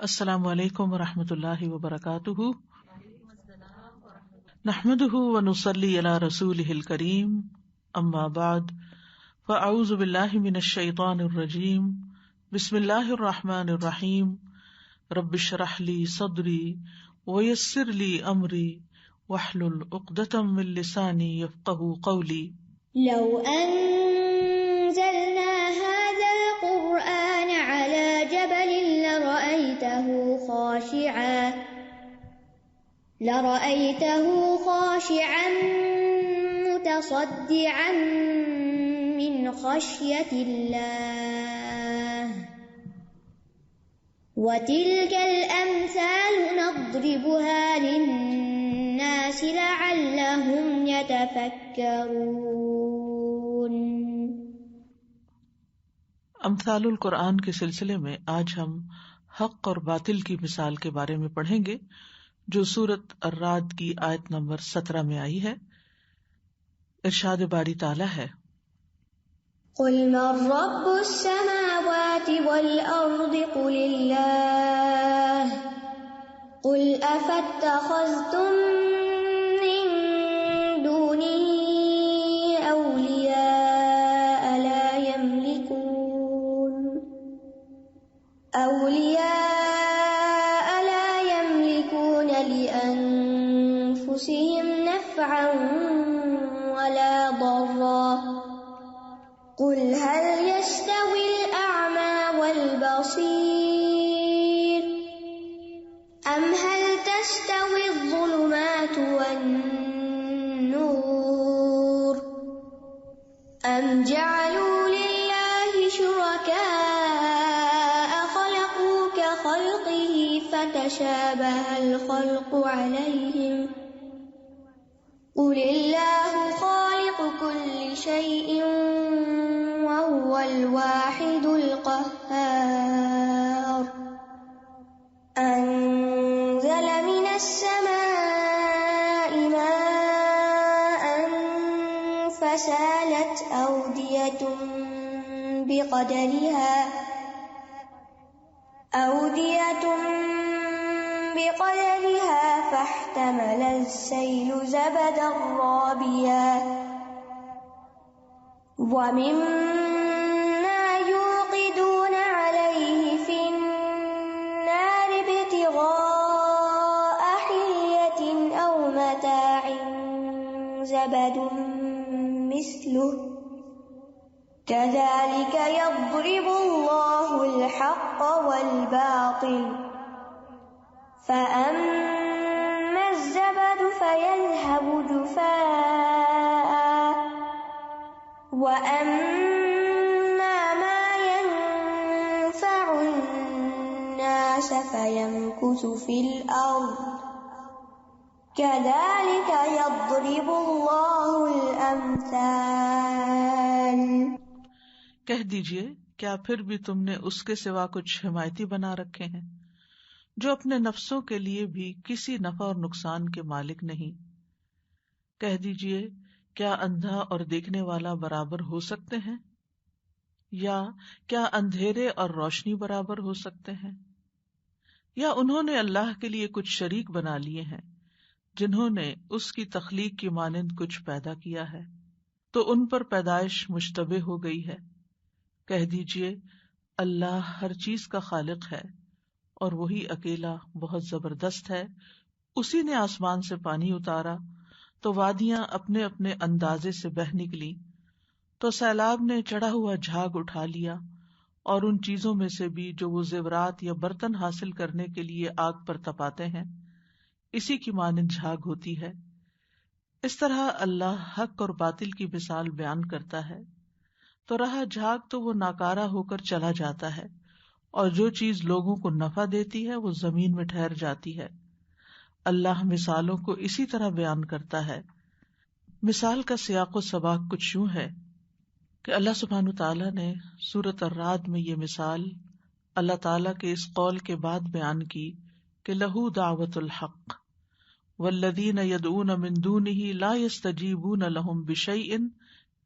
السلام علیکم ورحمۃ اللہ وبرکاتہ، نحمده ونصلی علی رسولہ الکریم، اما بعد فاعوذ باللہ من الشیطان الرجیم، بسم اللہ الرحمن الرحیم، رب اشرح لی صدری ویسر لی امری واحلل عقدۃ من لسانی یفقہوا قولی۔ لو أنزلنا هذا القرآن على جبل لرأيته خاشعا متصدعا من خشية الله وتلك الأمثال نضربها للناس لعلهم يتفكرون۔ امثال القرآن کے سلسلے میں آج ہم حق اور باطل کی مثال کے بارے میں پڑھیں گے، جو سورۃ الرعد کی آیت نمبر 17 میں آئی ہے۔ ارشاد باری تعالیٰ ہے، قل من رب السماوات والأرض قل اللہ قل أفاتخذتم من دونه أولياء لا يملكون لأنفسهم نفعا ولا ضرا قل هل يستوي الأعمى والبصير أم هل تستوي الظلمات والنور أم جعلوا لله شركاء خلقوا كخلقه فتشابه الخلق عليهم قل الله خالق كل شيء وهو الواحد القهار أنزل من السماء ماء فسالت أودية بقدرها فاحتمل السيل زبدا رابيا ومما يوقدون عليه في النار ابتغاء حلية أو متاع زبد مثله كذلك يضرب الله الحق والباطل فأما الزبد فيذهب جفاء وأما ما ينفع الناس فيمكث في الأرض كذلك يضرب الله الأمثال۔ کہہ دیجئے، کیا پھر بھی تم نے اس کے سوا کچھ حمایتی بنا رکھے ہیں جو اپنے نفسوں کے لیے بھی کسی نفع اور نقصان کے مالک نہیں؟ کہہ دیجئے، کیا اندھا اور دیکھنے والا برابر ہو سکتے ہیں؟ یا کیا اندھیرے اور روشنی برابر ہو سکتے ہیں؟ یا انہوں نے اللہ کے لیے کچھ شریک بنا لیے ہیں جنہوں نے اس کی تخلیق کی مانند کچھ پیدا کیا ہے، تو ان پر پیدائش مشتبہ ہو گئی ہے۔ کہہ دیجئے، اللہ ہر چیز کا خالق ہے اور وہی اکیلا بہت زبردست ہے۔ اسی نے آسمان سے پانی اتارا تو وادیاں اپنے اپنے اندازے سے بہہ نکلی، تو سیلاب نے چڑھا ہوا جھاگ اٹھا لیا، اور ان چیزوں میں سے بھی جو وہ زیورات یا برتن حاصل کرنے کے لیے آگ پر تپاتے ہیں، اسی کی مانند جھاگ ہوتی ہے۔ اس طرح اللہ حق اور باطل کی مثال بیان کرتا ہے، تو رہا جھاگ تو وہ ناکارہ ہو کر چلا جاتا ہے، اور جو چیز لوگوں کو نفع دیتی ہے وہ زمین میں ٹھہر جاتی ہے۔ اللہ مثالوں کو اسی طرح بیان کرتا ہے۔ مثال کا سیاق و سباق کچھ یوں ہے کہ اللہ سبحانہ تعالیٰ نے سورۃ الرعد میں یہ مثال اللہ تعالیٰ کے اس قول کے بعد بیان کی کہ لہو دعوت الحق والذین یدعون من دونہ لا یستجیبون لہم بشیء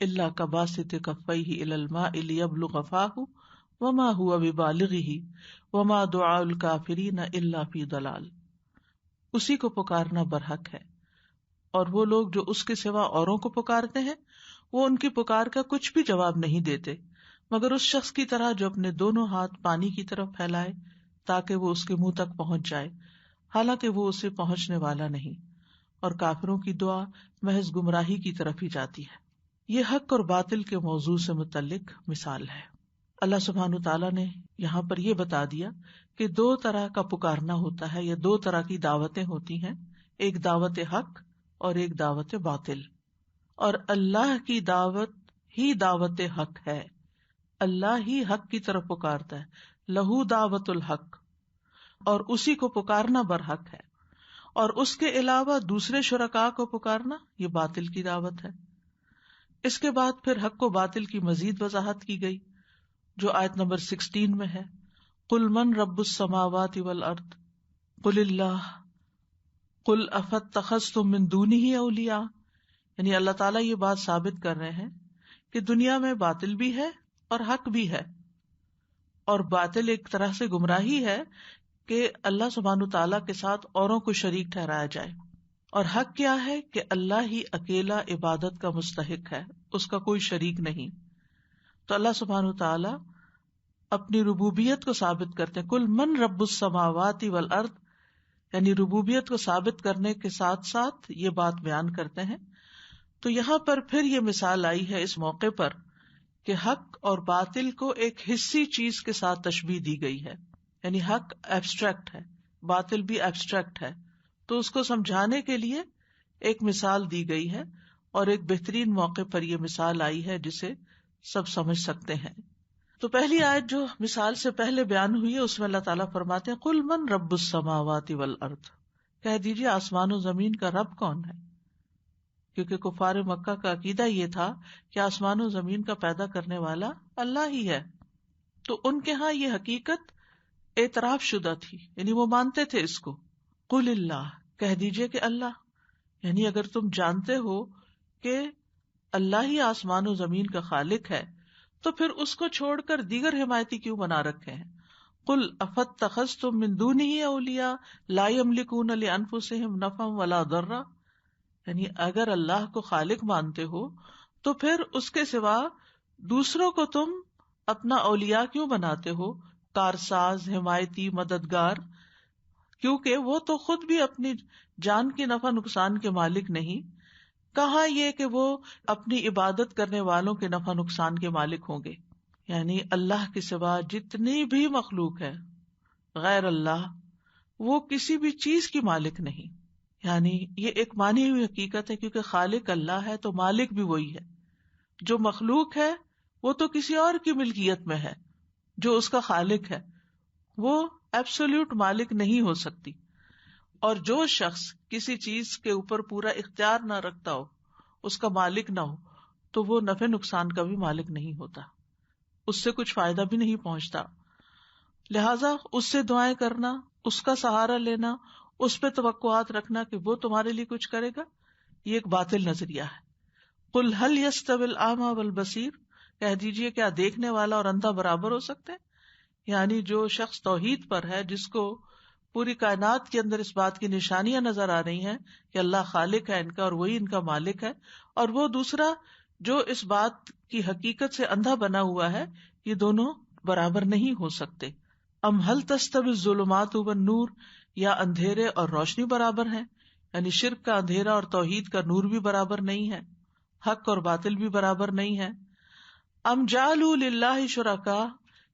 الا کباسط کفیہ الی الماء لیبلغ فاہ وما هو ببالغہ وما دعاء الکافرین الا فی ضلال، اسی کو پکارنا برحق ہے، اور وہ لوگ جو اس کے سوا اوروں کو پکارتے ہیں وہ ان کی پکار کا کچھ بھی جواب نہیں دیتے مگر اس شخص کی طرح جو اپنے دونوں ہاتھ پانی کی طرف پھیلائے تاکہ وہ اس کے منہ تک پہنچ جائے، حالانکہ وہ اسے پہنچنے والا نہیں، اور کافروں کی دعا محض گمراہی کی طرف ہی جاتی ہے۔ یہ حق اور باطل کے موضوع سے متعلق مثال ہے۔ اللہ سبحانہ تعالیٰ نے یہاں پر یہ بتا دیا کہ دو طرح کا پکارنا ہوتا ہے، یا دو طرح کی دعوتیں ہوتی ہیں، ایک دعوت حق اور ایک دعوت باطل، اور اللہ کی دعوت ہی دعوت حق ہے، اللہ ہی حق کی طرف پکارتا ہے، لہو دعوت الحق، اور اسی کو پکارنا برحق ہے، اور اس کے علاوہ دوسرے شرکاء کو پکارنا یہ باطل کی دعوت ہے۔ اس کے بعد پھر حق و باطل کی مزید وضاحت کی گئی جو آیت نمبر 16 میں ہے، قل من رب السماوات والارض قل اللہ قل افاتخذتم من دونہ اولیاء، یعنی اللہ تعالیٰ یہ بات ثابت کر رہے ہیں کہ دنیا میں باطل بھی ہے اور حق بھی ہے، اور باطل ایک طرح سے گمراہی ہے کہ اللہ سبحانہ تعالیٰ کے ساتھ اوروں کو شریک ٹھہرایا جائے، اور حق کیا ہے کہ اللہ ہی اکیلا عبادت کا مستحق ہے، اس کا کوئی شریک نہیں۔ تو اللہ سبحانہ تعالیٰ اپنی ربوبیت کو ثابت کرتے ہیں، کل من رب السماوات والارض، یعنی ربوبیت کو ثابت کرنے کے ساتھ ساتھ یہ بات بیان کرتے ہیں۔ تو یہاں پر پھر یہ مثال آئی ہے اس موقع پر کہ حق اور باطل کو ایک حصی چیز کے ساتھ تشبیہ دی گئی ہے، یعنی حق ایبسٹریکٹ ہے، باطل بھی ایبسٹریکٹ ہے، تو اس کو سمجھانے کے لیے ایک مثال دی گئی ہے، اور ایک بہترین موقع پر یہ مثال آئی ہے جسے سب سمجھ سکتے ہیں۔ تو پہلی آیت جو مثال سے پہلے بیان ہوئی ہے اس میں اللہ تعالیٰ فرماتے ہیں قل من رب السماوات والارض، کہہ دیجیے آسمان و زمین کا رب کون ہے، کیونکہ کفار مکہ کا عقیدہ یہ تھا کہ آسمان و زمین کا پیدا کرنے والا اللہ ہی ہے، تو ان کے ہاں یہ حقیقت اعتراف شدہ تھی، یعنی وہ مانتے تھے اس کو۔ قل اللہ، کہہ دیجیے کہ اللہ، یعنی اگر تم جانتے ہو کہ اللہ ہی آسمان و زمین کا خالق ہے تو پھر اس کو چھوڑ کر دیگر حمایتی کیوں بنا رکھے ہیں؟ قل افاتخذتم من دونہ اولیاء لا یملکون لانفسہم نفعا ولا ضرا، یعنی اگر اللہ کو خالق مانتے ہو تو پھر اس کے سوا دوسروں کو تم اپنا اولیاء کیوں بناتے ہو، کارساز، حمایتی، مددگار، کیونکہ وہ تو خود بھی اپنی جان کی نفع نقصان کے مالک نہیں، کہاں یہ کہ وہ اپنی عبادت کرنے والوں کے نفع نقصان کے مالک ہوں گے۔ یعنی اللہ کے سوا جتنی بھی مخلوق ہے غیر اللہ، وہ کسی بھی چیز کی مالک نہیں، یعنی یہ ایک مانی ہوئی حقیقت ہے، کیونکہ خالق اللہ ہے تو مالک بھی وہی ہے۔ جو مخلوق ہے وہ تو کسی اور کی ملکیت میں ہے، جو اس کا خالق ہے وہ ایبسولوٹ مالک نہیں ہو سکتی، اور جو شخص کسی چیز کے اوپر پورا اختیار نہ رکھتا ہو، اس کا مالک نہ ہو، تو وہ نفع نقصان کا بھی مالک نہیں ہوتا، اس سے کچھ فائدہ بھی نہیں پہنچتا۔ لہذا اس سے دعائیں کرنا، اس کا سہارا لینا، اس پہ توقعات رکھنا کہ وہ تمہارے لیے کچھ کرے گا، یہ ایک باطل نظریہ ہے۔ قل هل يستوي الاعمى والبصير، کہہ دیجئے کیا دیکھنے والا اور اندھا برابر ہو سکتے ہیں؟ یعنی جو شخص توحید پر ہے، جس کو پوری کائنات کے اندر اس بات کی نشانیاں نظر آ رہی ہیں کہ اللہ خالق ہے ان کا اور وہی ان کا مالک ہے، اور وہ دوسرا جو اس بات کی حقیقت سے اندھا بنا ہوا ہے، یہ دونوں برابر نہیں ہو سکتے۔ ام هل تستوی الظلمات والنور، یا اندھیرے اور روشنی برابر ہیں، یعنی شرک کا اندھیرا اور توحید کا نور بھی برابر نہیں ہے، حق اور باطل بھی برابر نہیں ہے۔ ام جعلوا للہ شرکاء،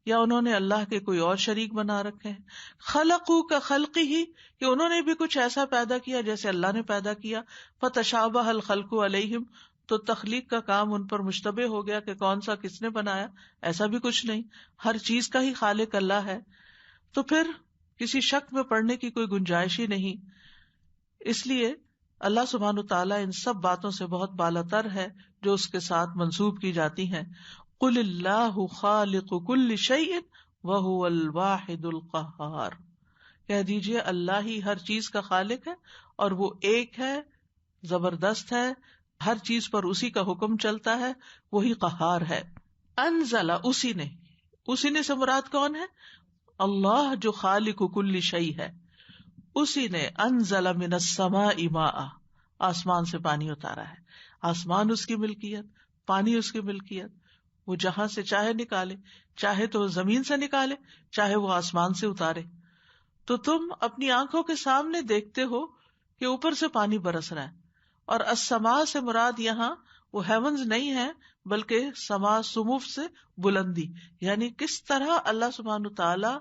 یا انہوں نے اللہ کے کوئی اور شریک بنا رکھے ہیں، خلقوا کخلقہ، کہ انہوں نے بھی کچھ ایسا پیدا کیا جیسے اللہ نے پیدا کیا، فتشابہ الخلق علیہم، تو تخلیق کا کام ان پر مشتبہ ہو گیا کہ کون سا کس نے بنایا، ایسا بھی کچھ نہیں، ہر چیز کا ہی خالق اللہ ہے، تو پھر کسی شک میں پڑنے کی کوئی گنجائش ہی نہیں۔ اس لیے اللہ سبحانہ تعالیٰ ان سب باتوں سے بہت بالا تر ہے جو اس کے ساتھ منسوب کی جاتی ہیں۔ قل اللہ خالق کل شیء وہو الواحد القہار، کہہ دیجئے اللہ ہی ہر چیز کا خالق ہے اور وہ ایک ہے، زبردست ہے، ہر چیز پر اسی کا حکم چلتا ہے، وہی قہار ہے۔ انزل، اسی نے سے مراد کون ہے؟ اللہ جو خالق کل شیء ہے، اسی نے انزل من السماء ماء، آسمان سے پانی اتارا ہے. آسمان اس کی ملکیت، پانی اس کی ملکیت. وہ جہاں سے چاہے نکالے، چاہے تو زمین سے نکالے، چاہے وہ آسمان سے اتارے. تو تم اپنی آنکھوں کے سامنے دیکھتے ہو کہ اوپر سے پانی برس رہا ہے. اور السماء سے مراد یہاں وہ ہیونز نہیں ہے، بلکہ سما سموف سے بلندی، یعنی کس طرح اللہ سبحانہ تعالی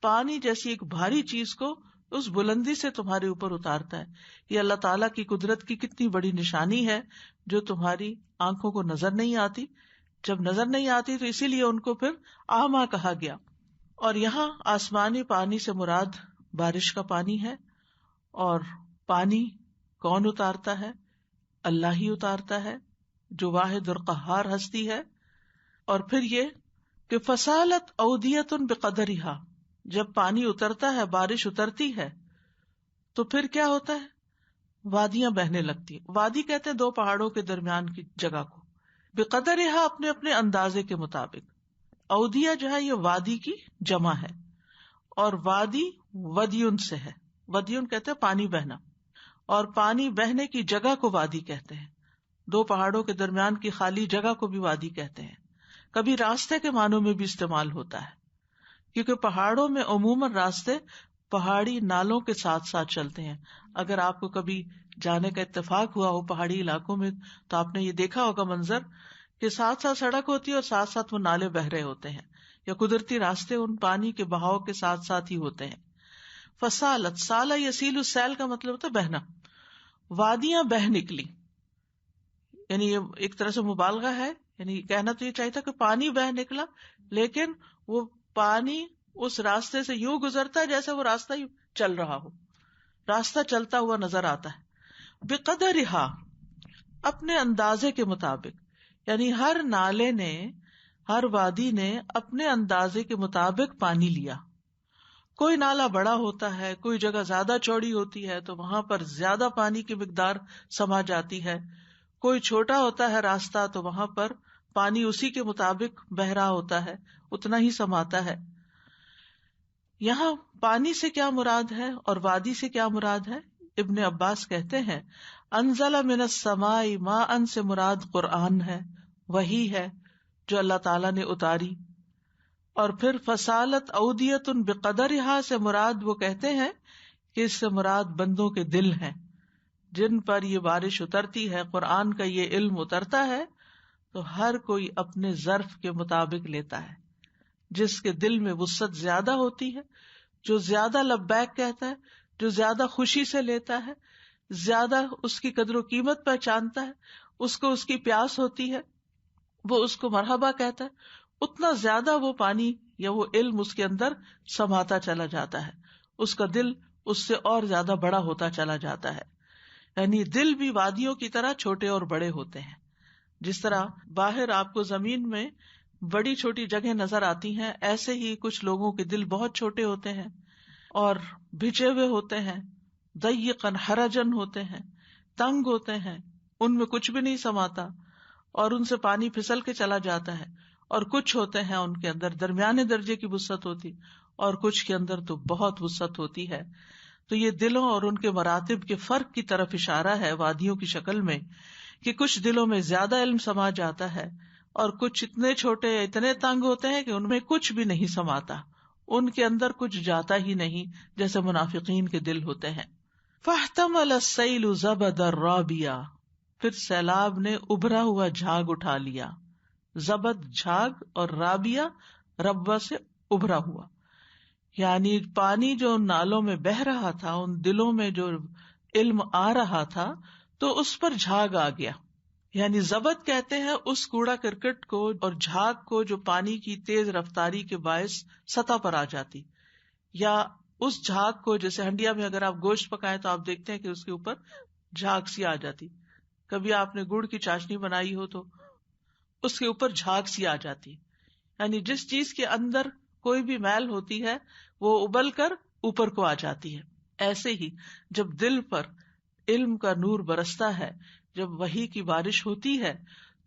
پانی جیسی ایک بھاری چیز کو اس بلندی سے تمہارے اوپر اتارتا ہے. یہ اللہ تعالیٰ کی قدرت کی کتنی بڑی نشانی ہے جو تمہاری آنکھوں کو نظر نہیں آتی. جب نظر نہیں آتی تو اسی لیے ان کو پھر اعمیٰ کہا گیا. اور یہاں آسمانی پانی سے مراد بارش کا پانی ہے. اور پانی کون اتارتا ہے؟ اللہ ہی اتارتا ہے جو واحد اور قہار ہستی ہے. اور پھر یہ کہ فصالت اودیۃ بقدرہا، جب پانی اترتا ہے، بارش اترتی ہے تو پھر کیا ہوتا ہے؟ وادیاں بہنے لگتی. وادی کہتے ہیں دو پہاڑوں کے درمیان کی جگہ کو. بقدرہا اپنے اپنے اندازے کے مطابق. اودیہ جو ہے یہ وادی کی جمع ہے، اور وادی ودیون سے ہے. ودیون کہتے ہیں پانی بہنا، اور پانی بہنے کی جگہ کو وادی کہتے ہیں. دو پہاڑوں کے درمیان کی خالی جگہ کو بھی وادی کہتے ہیں. کبھی راستے کے معنوں میں بھی استعمال ہوتا ہے، کیونکہ پہاڑوں میں عموماً راستے پہاڑی نالوں کے ساتھ ساتھ چلتے ہیں. اگر آپ کو کبھی جانے کا اتفاق ہوا ہو پہاڑی علاقوں میں تو آپ نے یہ دیکھا ہوگا منظر کہ ساتھ ساتھ سڑک ہوتی ہے اور ساتھ ساتھ وہ نالے بہ رہے ہوتے ہیں، یا قدرتی راستے ان پانی کے بہاؤ کے ساتھ ساتھ ہی ہوتے ہیں. فصالت، سالہ یسیل السیل کا مطلب ہوتا ہے بہنا. وادیاں بہ نکلی، یعنی یہ ایک طرح سے مبالغہ ہے. یعنی کہنا تو یہ چاہیے تھا کہ پانی بہ نکلا، لیکن وہ پانی اس راستے سے یوں گزرتا ہے جیسے وہ راستہ ہی چل رہا ہو، راستہ چلتا ہوا نظر آتا ہے. بقدرہا، اپنے اندازے کے مطابق. یعنی ہر نالے نے، ہر وادی نے اپنے اندازے کے مطابق پانی لیا. کوئی نالا بڑا ہوتا ہے، کوئی جگہ زیادہ چوڑی ہوتی ہے تو وہاں پر زیادہ پانی کی مقدار سما جاتی ہے. کوئی چھوٹا ہوتا ہے راستہ تو وہاں پر پانی اسی کے مطابق بہ رہا ہوتا ہے، اتنا ہی سماتا ہے. یہاں پانی سے کیا مراد ہے اور وادی سے کیا مراد ہے؟ ابن عباس کہتے ہیں انزل من السماء ماء سے مراد قرآن ہے، وحی ہے جو اللہ تعالیٰ نے اتاری. اور پھر فصالت اودیۃ بقدرہا سے مراد وہ کہتے ہیں کہ اس سے مراد بندوں کے دل ہیں جن پر یہ بارش اترتی ہے، قرآن کا یہ علم اترتا ہے تو ہر کوئی اپنے ظرف کے مطابق لیتا ہے. جس کے دل میں وسعت زیادہ ہوتی ہے، جو زیادہ لبیک کہتا ہے، جو زیادہ خوشی سے لیتا ہے، زیادہ اس کی قدر و قیمت پہچانتا ہے، اس کو اس کی پیاس ہوتی ہے، وہ اس کو مرحبا کہتا ہے، اتنا زیادہ وہ پانی یا وہ علم اس کے اندر سماتا چلا جاتا ہے، اس کا دل اس سے اور زیادہ بڑا ہوتا چلا جاتا ہے. یعنی دل بھی وادیوں کی طرح چھوٹے اور بڑے ہوتے ہیں. جس طرح باہر آپ کو زمین میں بڑی چھوٹی جگہ نظر آتی ہیں، ایسے ہی کچھ لوگوں کے دل بہت چھوٹے ہوتے ہیں اور بھجے ہوئے ہوتے ہیں، ضیقاً حرجن ہوتے ہیں، تنگ ہوتے ہیں، ان میں کچھ بھی نہیں سماتا اور ان سے پانی پھسل کے چلا جاتا ہے. اور کچھ ہوتے ہیں ان کے اندر درمیانے درجے کی وسعت ہوتی، اور کچھ کے اندر تو بہت وسعت ہوتی ہے. تو یہ دلوں اور ان کے مراتب کے فرق کی طرف اشارہ ہے وادیوں کی شکل میں، کہ کچھ دلوں میں زیادہ علم سما جاتا ہے اور کچھ اتنے چھوٹے اتنے تنگ ہوتے ہیں کہ ان میں کچھ بھی نہیں سماتا، ان کے اندر کچھ جاتا ہی نہیں، جیسے منافقین کے دل ہوتے ہیں. فاحتمل السیل زبد الرابیہ، پھر سیلاب نے ابھرا ہوا جھاگ اٹھا لیا. زبد جھاگ اور رابیہ ربوہ سے ابھرا ہوا، یعنی پانی جو ان نالوں میں بہ رہا تھا، ان دلوں میں جو علم آ رہا تھا تو اس پر جھاگ آ گیا. یعنی زبد کہتے ہیں اس کوڑا کرکٹ کو اور جھاگ کو جو پانی کی تیز رفتاری کے باعث سطح پر آ جاتی، یا اس جھاگ کو جیسے ہنڈیا میں اگر آپ گوشت پکائیں تو آپ دیکھتے ہیں کہ اس کے اوپر جھاگ سی آ جاتی. کبھی آپ نے گڑ کی چاشنی بنائی ہو تو اس کے اوپر جھاگ سی آ جاتی. یعنی جس چیز کے اندر کوئی بھی میل ہوتی ہے وہ ابل کر اوپر کو آ جاتی ہے. ایسے ہی جب دل پر علم کا نور برستا ہے، جب وحی کی بارش ہوتی ہے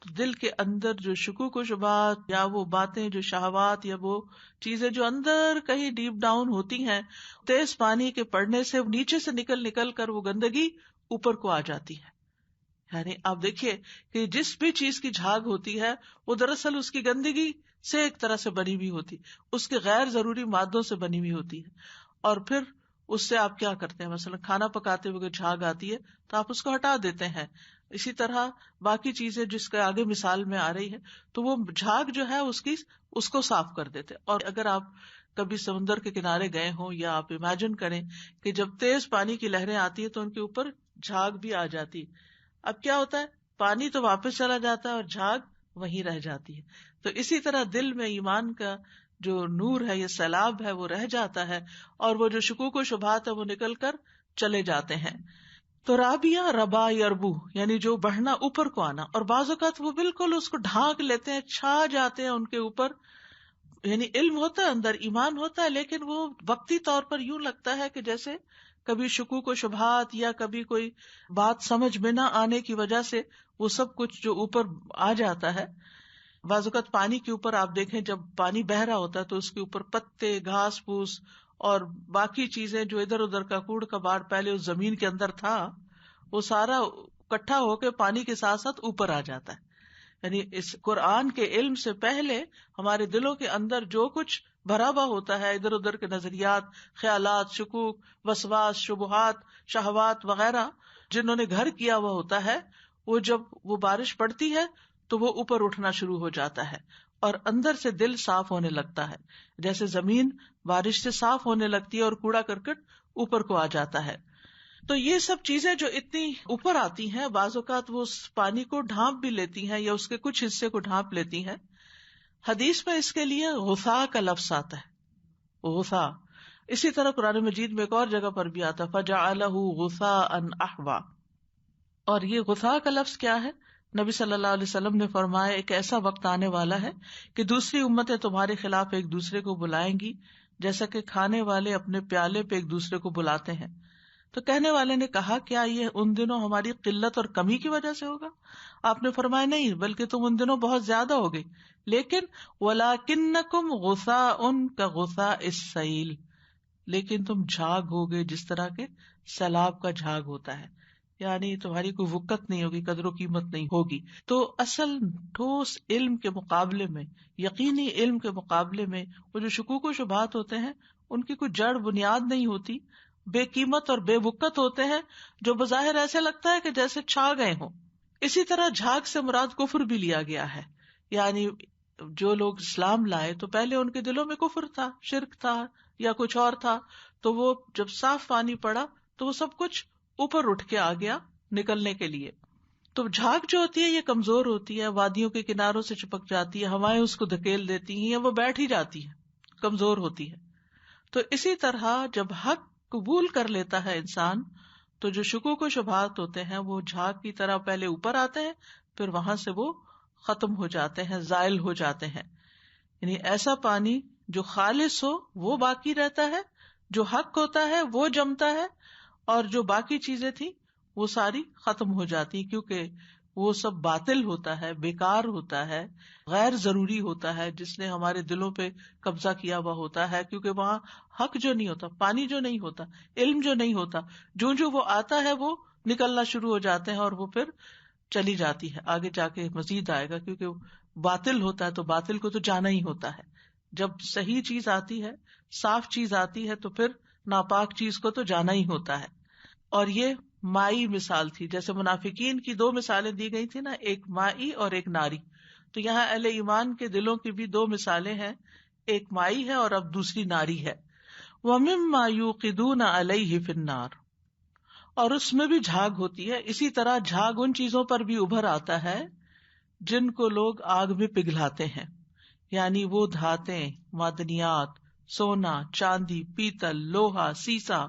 تو دل کے اندر جو شکوک و شبہات یا وہ باتیں جو شہوات یا وہ چیزیں جو اندر کہیں ڈیپ ڈاؤن ہوتی ہیں، تیز پانی کے پڑنے سے نیچے سے نکل کر وہ گندگی اوپر کو آ جاتی ہے. یعنی آپ دیکھیے کہ جس بھی چیز کی جھاگ ہوتی ہے وہ دراصل اس کی گندگی سے ایک طرح سے بنی ہوئی ہوتی، اس کے غیر ضروری مادوں سے بنی ہوئی ہوتی ہے. اور پھر اس سے آپ کیا کرتے ہیں؟ مثلا کھانا پکاتے ہوئے جھاگ آتی ہے تو آپ اس کو ہٹا دیتے ہیں. اسی طرح باقی چیزیں جس کے آگے مثال میں آ رہی ہے تو وہ جھاگ جو ہے اس کو صاف کر دیتے. اور اگر آپ کبھی سمندر کے کنارے گئے ہوں یا آپ امیجن کریں کہ جب تیز پانی کی لہریں آتی ہے تو ان کے اوپر جھاگ بھی آ جاتی. اب کیا ہوتا ہے؟ پانی تو واپس چلا جاتا ہے اور جھاگ وہیں رہ جاتی ہے. تو اسی طرح دل میں ایمان کا جو نور ہے، یہ سیلاب ہے، وہ رہ جاتا ہے اور وہ جو شکوک و شبہات ہے وہ نکل کر چلے جاتے ہیں. تو رابیہ ربا یربو یعنی جو بڑھنا، اوپر کو آنا. اور بعض اوقات وہ بالکل اس کو ڈھانک لیتے ہیں، چھا جاتے ہیں ان کے اوپر. یعنی علم ہوتا ہے اندر، ایمان ہوتا ہے، لیکن وہ وقتی طور پر یوں لگتا ہے کہ جیسے کبھی شکوک و شبہات یا کبھی کوئی بات سمجھ میں نہ آنے کی وجہ سے وہ سب کچھ جو اوپر آ جاتا ہے. بعض اوقات پانی کے اوپر آپ دیکھیں جب پانی بہ رہا ہوتا ہے تو اس کے اوپر پتے، گھاس پھوس اور باقی چیزیں جو ادھر ادھر کا کوڑ کباڑ پہلے اس زمین کے اندر تھا وہ سارا اکٹھا ہو کے پانی کے ساتھ ساتھ اوپر آ جاتا ہے. یعنی اس قرآن کے علم سے پہلے ہمارے دلوں کے اندر جو کچھ بھرا ہوا ہوتا ہے، ادھر ادھر کے نظریات، خیالات، شکوک، وسواس، شبہات، شہوات وغیرہ جنہوں نے گھر کیا ہوا ہوتا ہے، وہ جب وہ بارش پڑتی ہے تو وہ اوپر اٹھنا شروع ہو جاتا ہے اور اندر سے دل صاف ہونے لگتا ہے. جیسے زمین بارش سے صاف ہونے لگتی ہے اور کوڑا کرکٹ اوپر کو آ جاتا ہے. تو یہ سب چیزیں جو اتنی اوپر آتی ہیں، بعض اوقات وہ اس پانی کو ڈھانپ بھی لیتی ہیں یا اس کے کچھ حصے کو ڈھانپ لیتی ہیں. حدیث میں اس کے لیے غثا کا لفظ آتا ہے، غثا. اسی طرح قرآن مجید میں ایک اور جگہ پر بھی آتا ہے فَجَعَلَهُ غُثَاءً أَحْوَىٰ. اور یہ غثا کا لفظ کیا ہے؟ نبی صلی اللہ علیہ وسلم نے فرمایا ایک ایسا وقت آنے والا ہے کہ دوسری امتیں تمہارے خلاف ایک دوسرے کو بلائیں گی جیسا کہ کھانے والے اپنے پیالے پہ ایک دوسرے کو بلاتے ہیں. تو کہنے والے نے کہا کیا یہ ان دنوں ہماری قلت اور کمی کی وجہ سے ہوگا؟ آپ نے فرمایا نہیں، بلکہ تم ان دنوں بہت زیادہ ہو گئی. لیکن وَلَٰكِنَّكُمْ غُثَاءٌ كَغُثَاءِ السَّيْلِ، لیکن تم جھاگ ہوگے جس طرح کے سیلاب کا جھاگ ہوتا ہے. یعنی تمہاری کوئی وقت نہیں ہوگی، قدر و قیمت نہیں ہوگی. تو اصل ٹھوس علم کے مقابلے میں، یقینی علم کے مقابلے میں وہ جو شکوک و شبہات ہوتے ہیں ان کی کوئی جڑ بنیاد نہیں ہوتی، بے قیمت اور بے وقت ہوتے ہیں جو بظاہر ایسے لگتا ہے کہ جیسے چھا گئے ہوں. اسی طرح جھاگ سے مراد کفر بھی لیا گیا ہے. یعنی جو لوگ اسلام لائے تو پہلے ان کے دلوں میں کفر تھا، شرک تھا یا کچھ اور تھا، تو وہ جب صاف پانی پڑا تو وہ سب کچھ اوپر اٹھ کے آ گیا نکلنے کے لیے. تو جھاگ جو ہوتی ہے یہ کمزور ہوتی ہے، وادیوں کے کناروں سے چپک جاتی ہے، ہوائیں اس کو دھکیل دیتی ہیں یا وہ بیٹھ ہی جاتی ہے، کمزور ہوتی ہے. تو اسی طرح جب حق قبول کر لیتا ہے انسان تو جو شکوک و شبہات ہوتے ہیں وہ جھاگ کی طرح پہلے اوپر آتے ہیں، پھر وہاں سے وہ ختم ہو جاتے ہیں، زائل ہو جاتے ہیں. یعنی ایسا پانی جو خالص ہو وہ باقی رہتا ہے، جو حق ہوتا ہے وہ جمتا ہے، اور جو باقی چیزیں تھیں وہ ساری ختم ہو جاتی، کیونکہ وہ سب باطل ہوتا ہے، بیکار ہوتا ہے، غیر ضروری ہوتا ہے، جس نے ہمارے دلوں پہ قبضہ کیا ہوا ہوتا ہے. کیونکہ وہاں حق جو نہیں ہوتا، پانی جو نہیں ہوتا، علم جو نہیں ہوتا، جو وہ آتا ہے وہ نکلنا شروع ہو جاتے ہیں اور وہ پھر چلی جاتی ہے. آگے جا کے مزید آئے گا، کیونکہ باطل ہوتا ہے تو باطل کو تو جانا ہی ہوتا ہے. جب صحیح چیز آتی ہے، صاف چیز آتی ہے، تو پھر ناپاک چیز کو تو جانا ہی ہوتا ہے. اور یہ مائی مثال تھی، جیسے منافقین کی دو مثالیں دی گئی تھی نا، ایک مائی اور ایک ناری. تو یہاں اہل ایمان کے دلوں کی بھی دو مثالیں ہیں، ایک مائی ہے اور اب دوسری ناری ہے. وَمِمَّا يُوقِدُونَ عَلَيْهِ فِي النَّارِ، اور اس میں بھی جھاگ ہوتی ہے. اسی طرح جھاگ ان چیزوں پر بھی ابھر آتا ہے جن کو لوگ آگ میں پگھلاتے ہیں. یعنی وہ دھاتیں، معدنیات، سونا، چاندی، پیتل، لوہا، سیسا،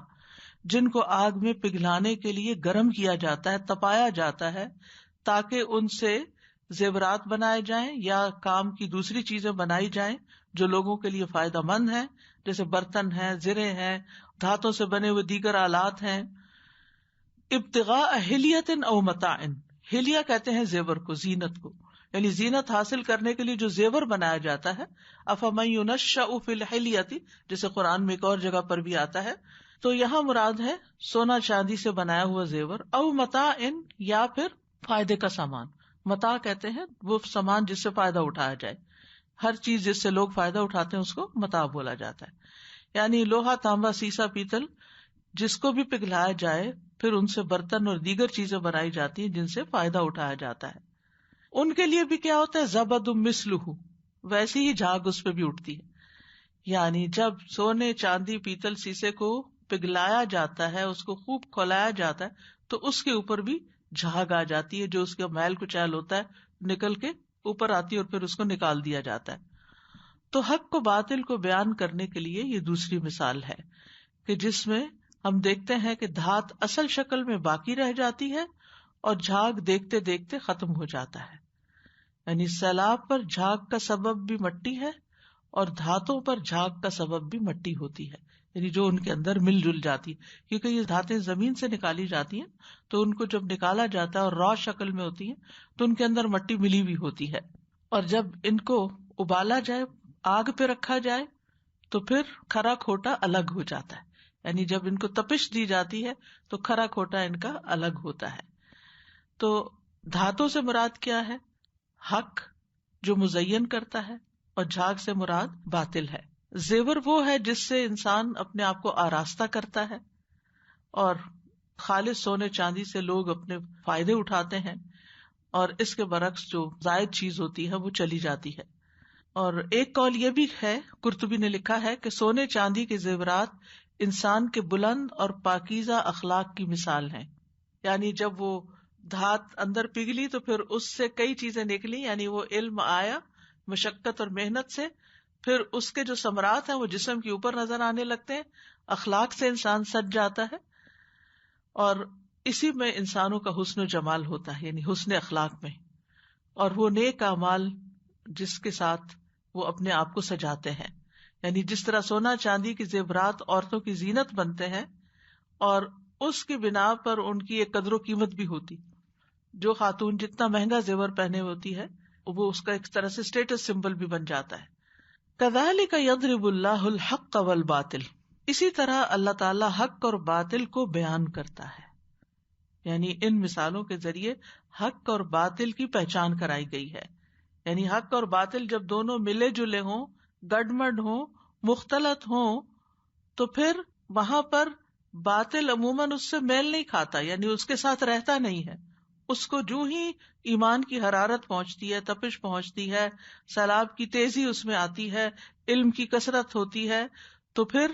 جن کو آگ میں پگھلانے کے لیے گرم کیا جاتا ہے، تپایا جاتا ہے تاکہ ان سے زیورات بنائے جائیں یا کام کی دوسری چیزیں بنائی جائیں جو لوگوں کے لیے فائدہ مند ہیں، جیسے برتن ہیں، زرے ہیں، دھاتوں سے بنے ہوئے دیگر آلات ہیں. ابتغاء حلیۃ او متاع، حلیہ کہتے ہیں زیور کو، زینت کو. یعنی زینت حاصل کرنے کے لیے جو زیور بنایا جاتا ہے، افمن ینشأ فی الحلیۃ، جیسے قرآن میں ایک اور جگہ پر بھی آتا ہے، تو یہاں مراد ہے سونا چاندی سے بنایا ہوا زیور، او متاع، یا پھر فائدے کا سامان. متاع کہتے ہیں وہ سامان جس سے فائدہ اٹھایا جائے، ہر چیز جس سے لوگ فائدہ اٹھاتے ہیں اس کو متاع بولا جاتا ہے. یعنی لوہا، تانبا، سیسا، پیتل جس کو بھی پگھلایا جائے پھر ان سے برتن اور دیگر چیزیں بنائی جاتی ہیں جن سے فائدہ اٹھایا جاتا ہے. ان کے لیے بھی کیا ہوتا ہے، زبد مثلہ، ویسی ہی جھاگ اس پہ بھی اٹھتی ہے. یعنی جب سونے، چاندی، پیتل، سیسے کو پگھلایا جاتا ہے، اس کو خوب کھولایا جاتا ہے، تو اس کے اوپر بھی جھاگ آ جاتی ہے، جو اس کا میل کچیل ہوتا ہے نکل کے اوپر آتی ہے اور پھر اس کو نکال دیا جاتا ہے. تو حق کو باطل کو بیان کرنے کے لیے یہ دوسری مثال ہے کہ جس میں ہم دیکھتے ہیں کہ دھات اصل شکل میں باقی رہ جاتی ہے اور جھاگ دیکھتے دیکھتے ختم ہو جاتا ہے. یعنی سیلاب پر جھاگ کا سبب بھی مٹی ہے اور دھاتوں پر جھاگ کا سبب بھی مٹی ہوتی ہے، یعنی جو ان کے اندر مل جل جاتی، کیونکہ یہ دھاتیں زمین سے نکالی جاتی ہیں تو ان کو جب نکالا جاتا ہے اور را شکل میں ہوتی ہیں تو ان کے اندر مٹی ملی ہوئی ہوتی ہے، اور جب ان کو ابالا جائے، آگ پہ رکھا جائے تو پھر کھرا کھوٹا الگ ہو جاتا ہے. یعنی جب ان کو تپش دی جاتی ہے تو کھرا کھوٹا ان کا الگ ہوتا ہے. تو دھاتوں سے مراد کیا ہے؟ حق جو مزین کرتا ہے، اور جھاگ سے مراد باطل ہے. زیور وہ ہے جس سے انسان اپنے آپ کو آراستہ کرتا ہے، اور خالص سونے چاندی سے لوگ اپنے فائدے اٹھاتے ہیں، اور اس کے برعکس جو زائد چیز ہوتی ہے وہ چلی جاتی ہے. اور ایک قول یہ بھی ہے، قرطبی نے لکھا ہے کہ سونے چاندی کے زیورات انسان کے بلند اور پاکیزہ اخلاق کی مثال ہیں. یعنی جب وہ دھات اندر پگھلی تو پھر اس سے کئی چیزیں نکلی، یعنی وہ علم آیا مشقت اور محنت سے، پھر اس کے جو ثمرات ہیں وہ جسم کے اوپر نظر آنے لگتے ہیں، اخلاق سے انسان سج جاتا ہے، اور اسی میں انسانوں کا حسن و جمال ہوتا ہے، یعنی حسن اخلاق میں، اور وہ نیک اعمال جس کے ساتھ وہ اپنے آپ کو سجاتے ہیں. یعنی جس طرح سونا چاندی کی زیورات عورتوں کی زینت بنتے ہیں اور اس کی بنا پر ان کی ایک قدر و قیمت بھی ہوتی، جو خاتون جتنا مہنگا زیور پہنے ہوتی ہے وہ اس کا ایک طرح سے اسٹیٹس سمبل بھی بن جاتا ہے. کذالک یضرب اللہ الحق والباطل، اسی طرح اللہ تعالی حق اور باطل کو بیان کرتا ہے. یعنی ان مثالوں کے ذریعے حق اور باطل کی پہچان کرائی گئی ہے. یعنی حق اور باطل جب دونوں ملے جلے ہوں، گڈمڈ ہوں، مختلط ہوں، تو پھر وہاں پر باطل عموماً اس سے میل نہیں کھاتا، یعنی اس کے ساتھ رہتا نہیں ہے. اس کو جو ہی ایمان کی حرارت پہنچتی ہے، تپش پہنچتی ہے، سیلاب کی تیزی اس میں آتی ہے، علم کی کثرت ہوتی ہے، تو پھر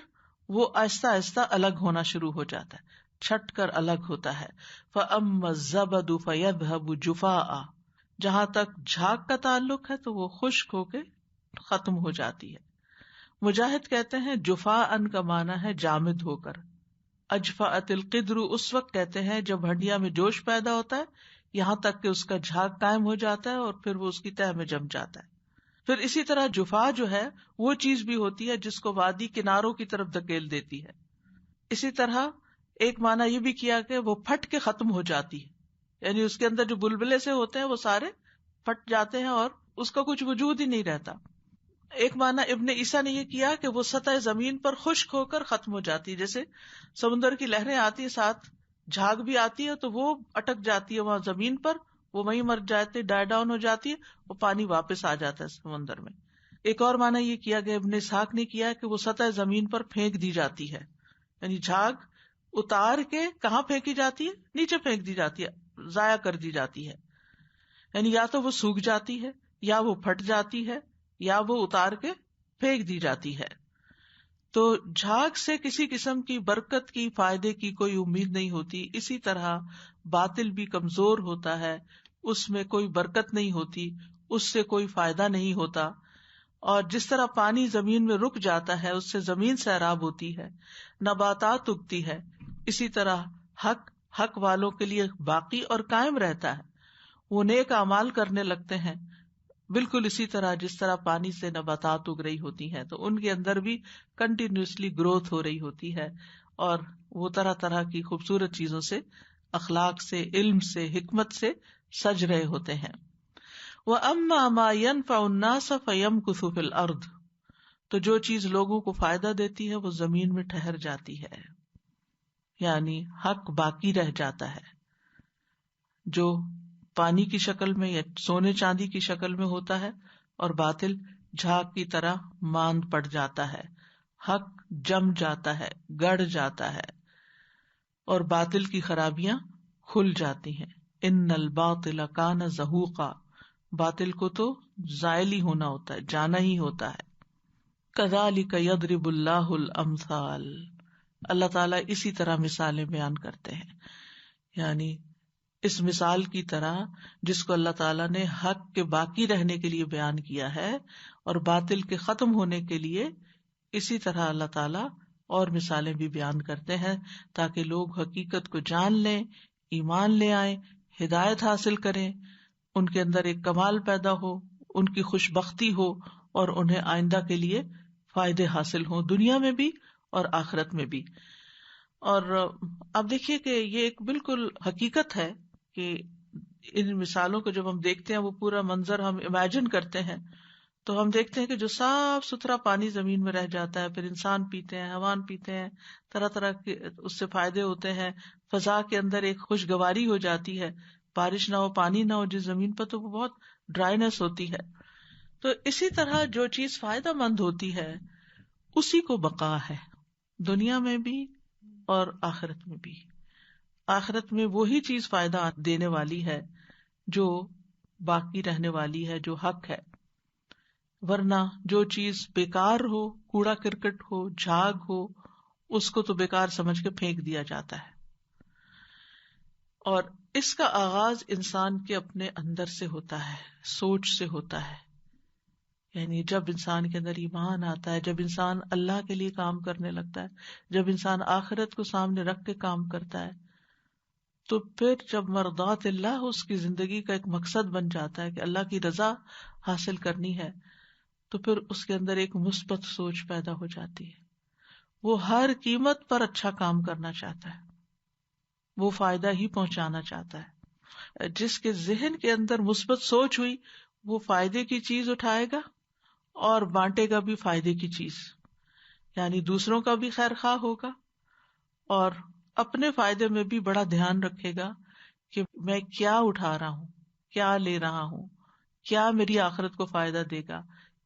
وہ آہستہ آہستہ الگ ہونا شروع ہو جاتا ہے، چھٹ کر الگ ہوتا ہے. فَأَمَّا الزَّبَدُ فَيَذْهَبُ جُفَاءً، جہاں تک جھاگ کا تعلق ہے تو وہ خشک ہو کے ختم ہو جاتی ہے. مجاہد کہتے ہیں جفاءً کا معنی ہے جامد ہو کر. اجفأت القدر اس وقت کہتے ہیں جب ہڈیاں میں جوش پیدا ہوتا ہے، یہاں تک کہ اس کا جھاگ قائم ہو جاتا ہے اور پھر وہ اس کی تہہ میں جم جاتا ہے. پھر اسی طرح جفا جو ہے وہ چیز بھی ہوتی ہے جس کو وادی کناروں کی طرف دھکیل دیتی ہے. اسی طرح ایک معنی یہ بھی کیا کہ وہ پھٹ کے ختم ہو جاتی ہے، یعنی اس کے اندر جو بلبلے سے ہوتے ہیں وہ سارے پھٹ جاتے ہیں اور اس کا کچھ وجود ہی نہیں رہتا. ایک معنی ابن عیسیٰ نے یہ کیا کہ وہ سطح زمین پر خشک ہو کر ختم ہو جاتی ہے، جیسے سمندر کی لہریں آتی ہیں ساتھ جھاگ بھی آتی ہے تو وہ اٹک جاتی ہے وہاں زمین پر، وہ وہیں مر جاتے، ڈائی ڈاؤن ہو جاتی ہے، وہ پانی واپس آ جاتا ہے سمندر میں. ایک اور معنی یہ کیا گیا ابن اسحاق نے کیا کہ وہ سطح زمین پر پھینک دی جاتی ہے، یعنی جھاگ اتار کے کہاں پھینکی جاتی ہے؟ نیچے پھینک دی جاتی ہے، ضائع کر دی جاتی ہے. یعنی یا تو وہ سوکھ جاتی ہے، یا وہ پھٹ جاتی ہے، یا وہ اتار کے پھینک دی جاتی ہے. تو جھاگ سے کسی قسم کی برکت کی، فائدے کی کوئی امید نہیں ہوتی. اسی طرح باطل بھی کمزور ہوتا ہے، اس میں کوئی برکت نہیں ہوتی، اس سے کوئی فائدہ نہیں ہوتا. اور جس طرح پانی زمین میں رک جاتا ہے، اس سے زمین سیراب ہوتی ہے، نباتات اگتی ہے، اسی طرح حق والوں کے لیے باقی اور قائم رہتا ہے. وہ نیک اعمال کرنے لگتے ہیں، بالکل اسی طرح جس طرح پانی سے نباتات اگ رہی ہوتی ہیں تو ان کے اندر بھی کنٹینیوسلی گروتھ ہو رہی ہوتی ہے، اور وہ طرح طرح کی خوبصورت چیزوں سے، اخلاق سے، علم سے، حکمت سے سج رہے ہوتے ہیں. وَأَمَّا مَا يَنْفَعُ النَّاسَ فَيَمْكُثُ فِي الْأَرْضِ، تو جو چیز لوگوں کو فائدہ دیتی ہے وہ زمین میں ٹھہر جاتی ہے، یعنی حق باقی رہ جاتا ہے، جو پانی کی شکل میں یا سونے چاندی کی شکل میں ہوتا ہے، اور باطل جھاگ کی طرح ماند پڑ جاتا ہے، حق جم جاتا ہے، گڑ جاتا ہے، اور باطل کی خرابیاں کھل جاتی ہیں۔ ان الباطل کان زہوقا، باطل کو تو زائل ہی ہونا ہوتا ہے، جانا ہی ہوتا ہے۔ کذالک یضرب اللہ الامثال، اللہ تعالیٰ اسی طرح مثالیں بیان کرتے ہیں، یعنی اس مثال کی طرح جس کو اللہ تعالیٰ نے حق کے باقی رہنے کے لیے بیان کیا ہے اور باطل کے ختم ہونے کے لیے، اسی طرح اللہ تعالیٰ اور مثالیں بھی بیان کرتے ہیں تاکہ لوگ حقیقت کو جان لیں، ایمان لے آئیں، ہدایت حاصل کریں، ان کے اندر ایک کمال پیدا ہو، ان کی خوش بختی ہو، اور انہیں آئندہ کے لیے فائدے حاصل ہوں، دنیا میں بھی اور آخرت میں بھی۔ اور اب دیکھیے کہ یہ ایک بالکل حقیقت ہے کہ ان مثالوں کو جب ہم دیکھتے ہیں، وہ پورا منظر ہم امیجن کرتے ہیں تو ہم دیکھتے ہیں کہ جو صاف ستھرا پانی زمین میں رہ جاتا ہے، پھر انسان پیتے ہیں، حیوان پیتے ہیں، طرح طرح کے اس سے فائدے ہوتے ہیں، فضا کے اندر ایک خوشگواری ہو جاتی ہے، بارش نہ ہو، پانی نہ ہو جس زمین پر تو وہ بہت ڈرائینس ہوتی ہے۔ تو اسی طرح جو چیز فائدہ مند ہوتی ہے اسی کو بقا ہے، دنیا میں بھی اور آخرت میں بھی۔ آخرت میں وہی چیز فائدہ دینے والی ہے جو باقی رہنے والی ہے، جو حق ہے، ورنہ جو چیز بیکار ہو، کوڑا کرکٹ ہو، جھاگ ہو، اس کو تو بیکار سمجھ کے پھینک دیا جاتا ہے۔ اور اس کا آغاز انسان کے اپنے اندر سے ہوتا ہے، سوچ سے ہوتا ہے، یعنی جب انسان کے اندر ایمان آتا ہے، جب انسان اللہ کے لیے کام کرنے لگتا ہے، جب انسان آخرت کو سامنے رکھ کے کام کرتا ہے، تو پھر جب مرضات اللہ اس کی زندگی کا ایک مقصد بن جاتا ہے کہ اللہ کی رضا حاصل کرنی ہے، تو پھر اس کے اندر ایک مثبت سوچ پیدا ہو جاتی ہے، وہ ہر قیمت پر اچھا کام کرنا چاہتا ہے، وہ فائدہ ہی پہنچانا چاہتا ہے۔ جس کے ذہن کے اندر مثبت سوچ ہوئی وہ فائدے کی چیز اٹھائے گا اور بانٹے گا بھی فائدے کی چیز، یعنی دوسروں کا بھی خیر خواہ ہوگا اور اپنے فائدے میں بھی بڑا دھیان رکھے گا کہ میں کیا اٹھا رہا ہوں، کیا لے رہا ہوں، کیا میری آخرت کو فائدہ دے گا،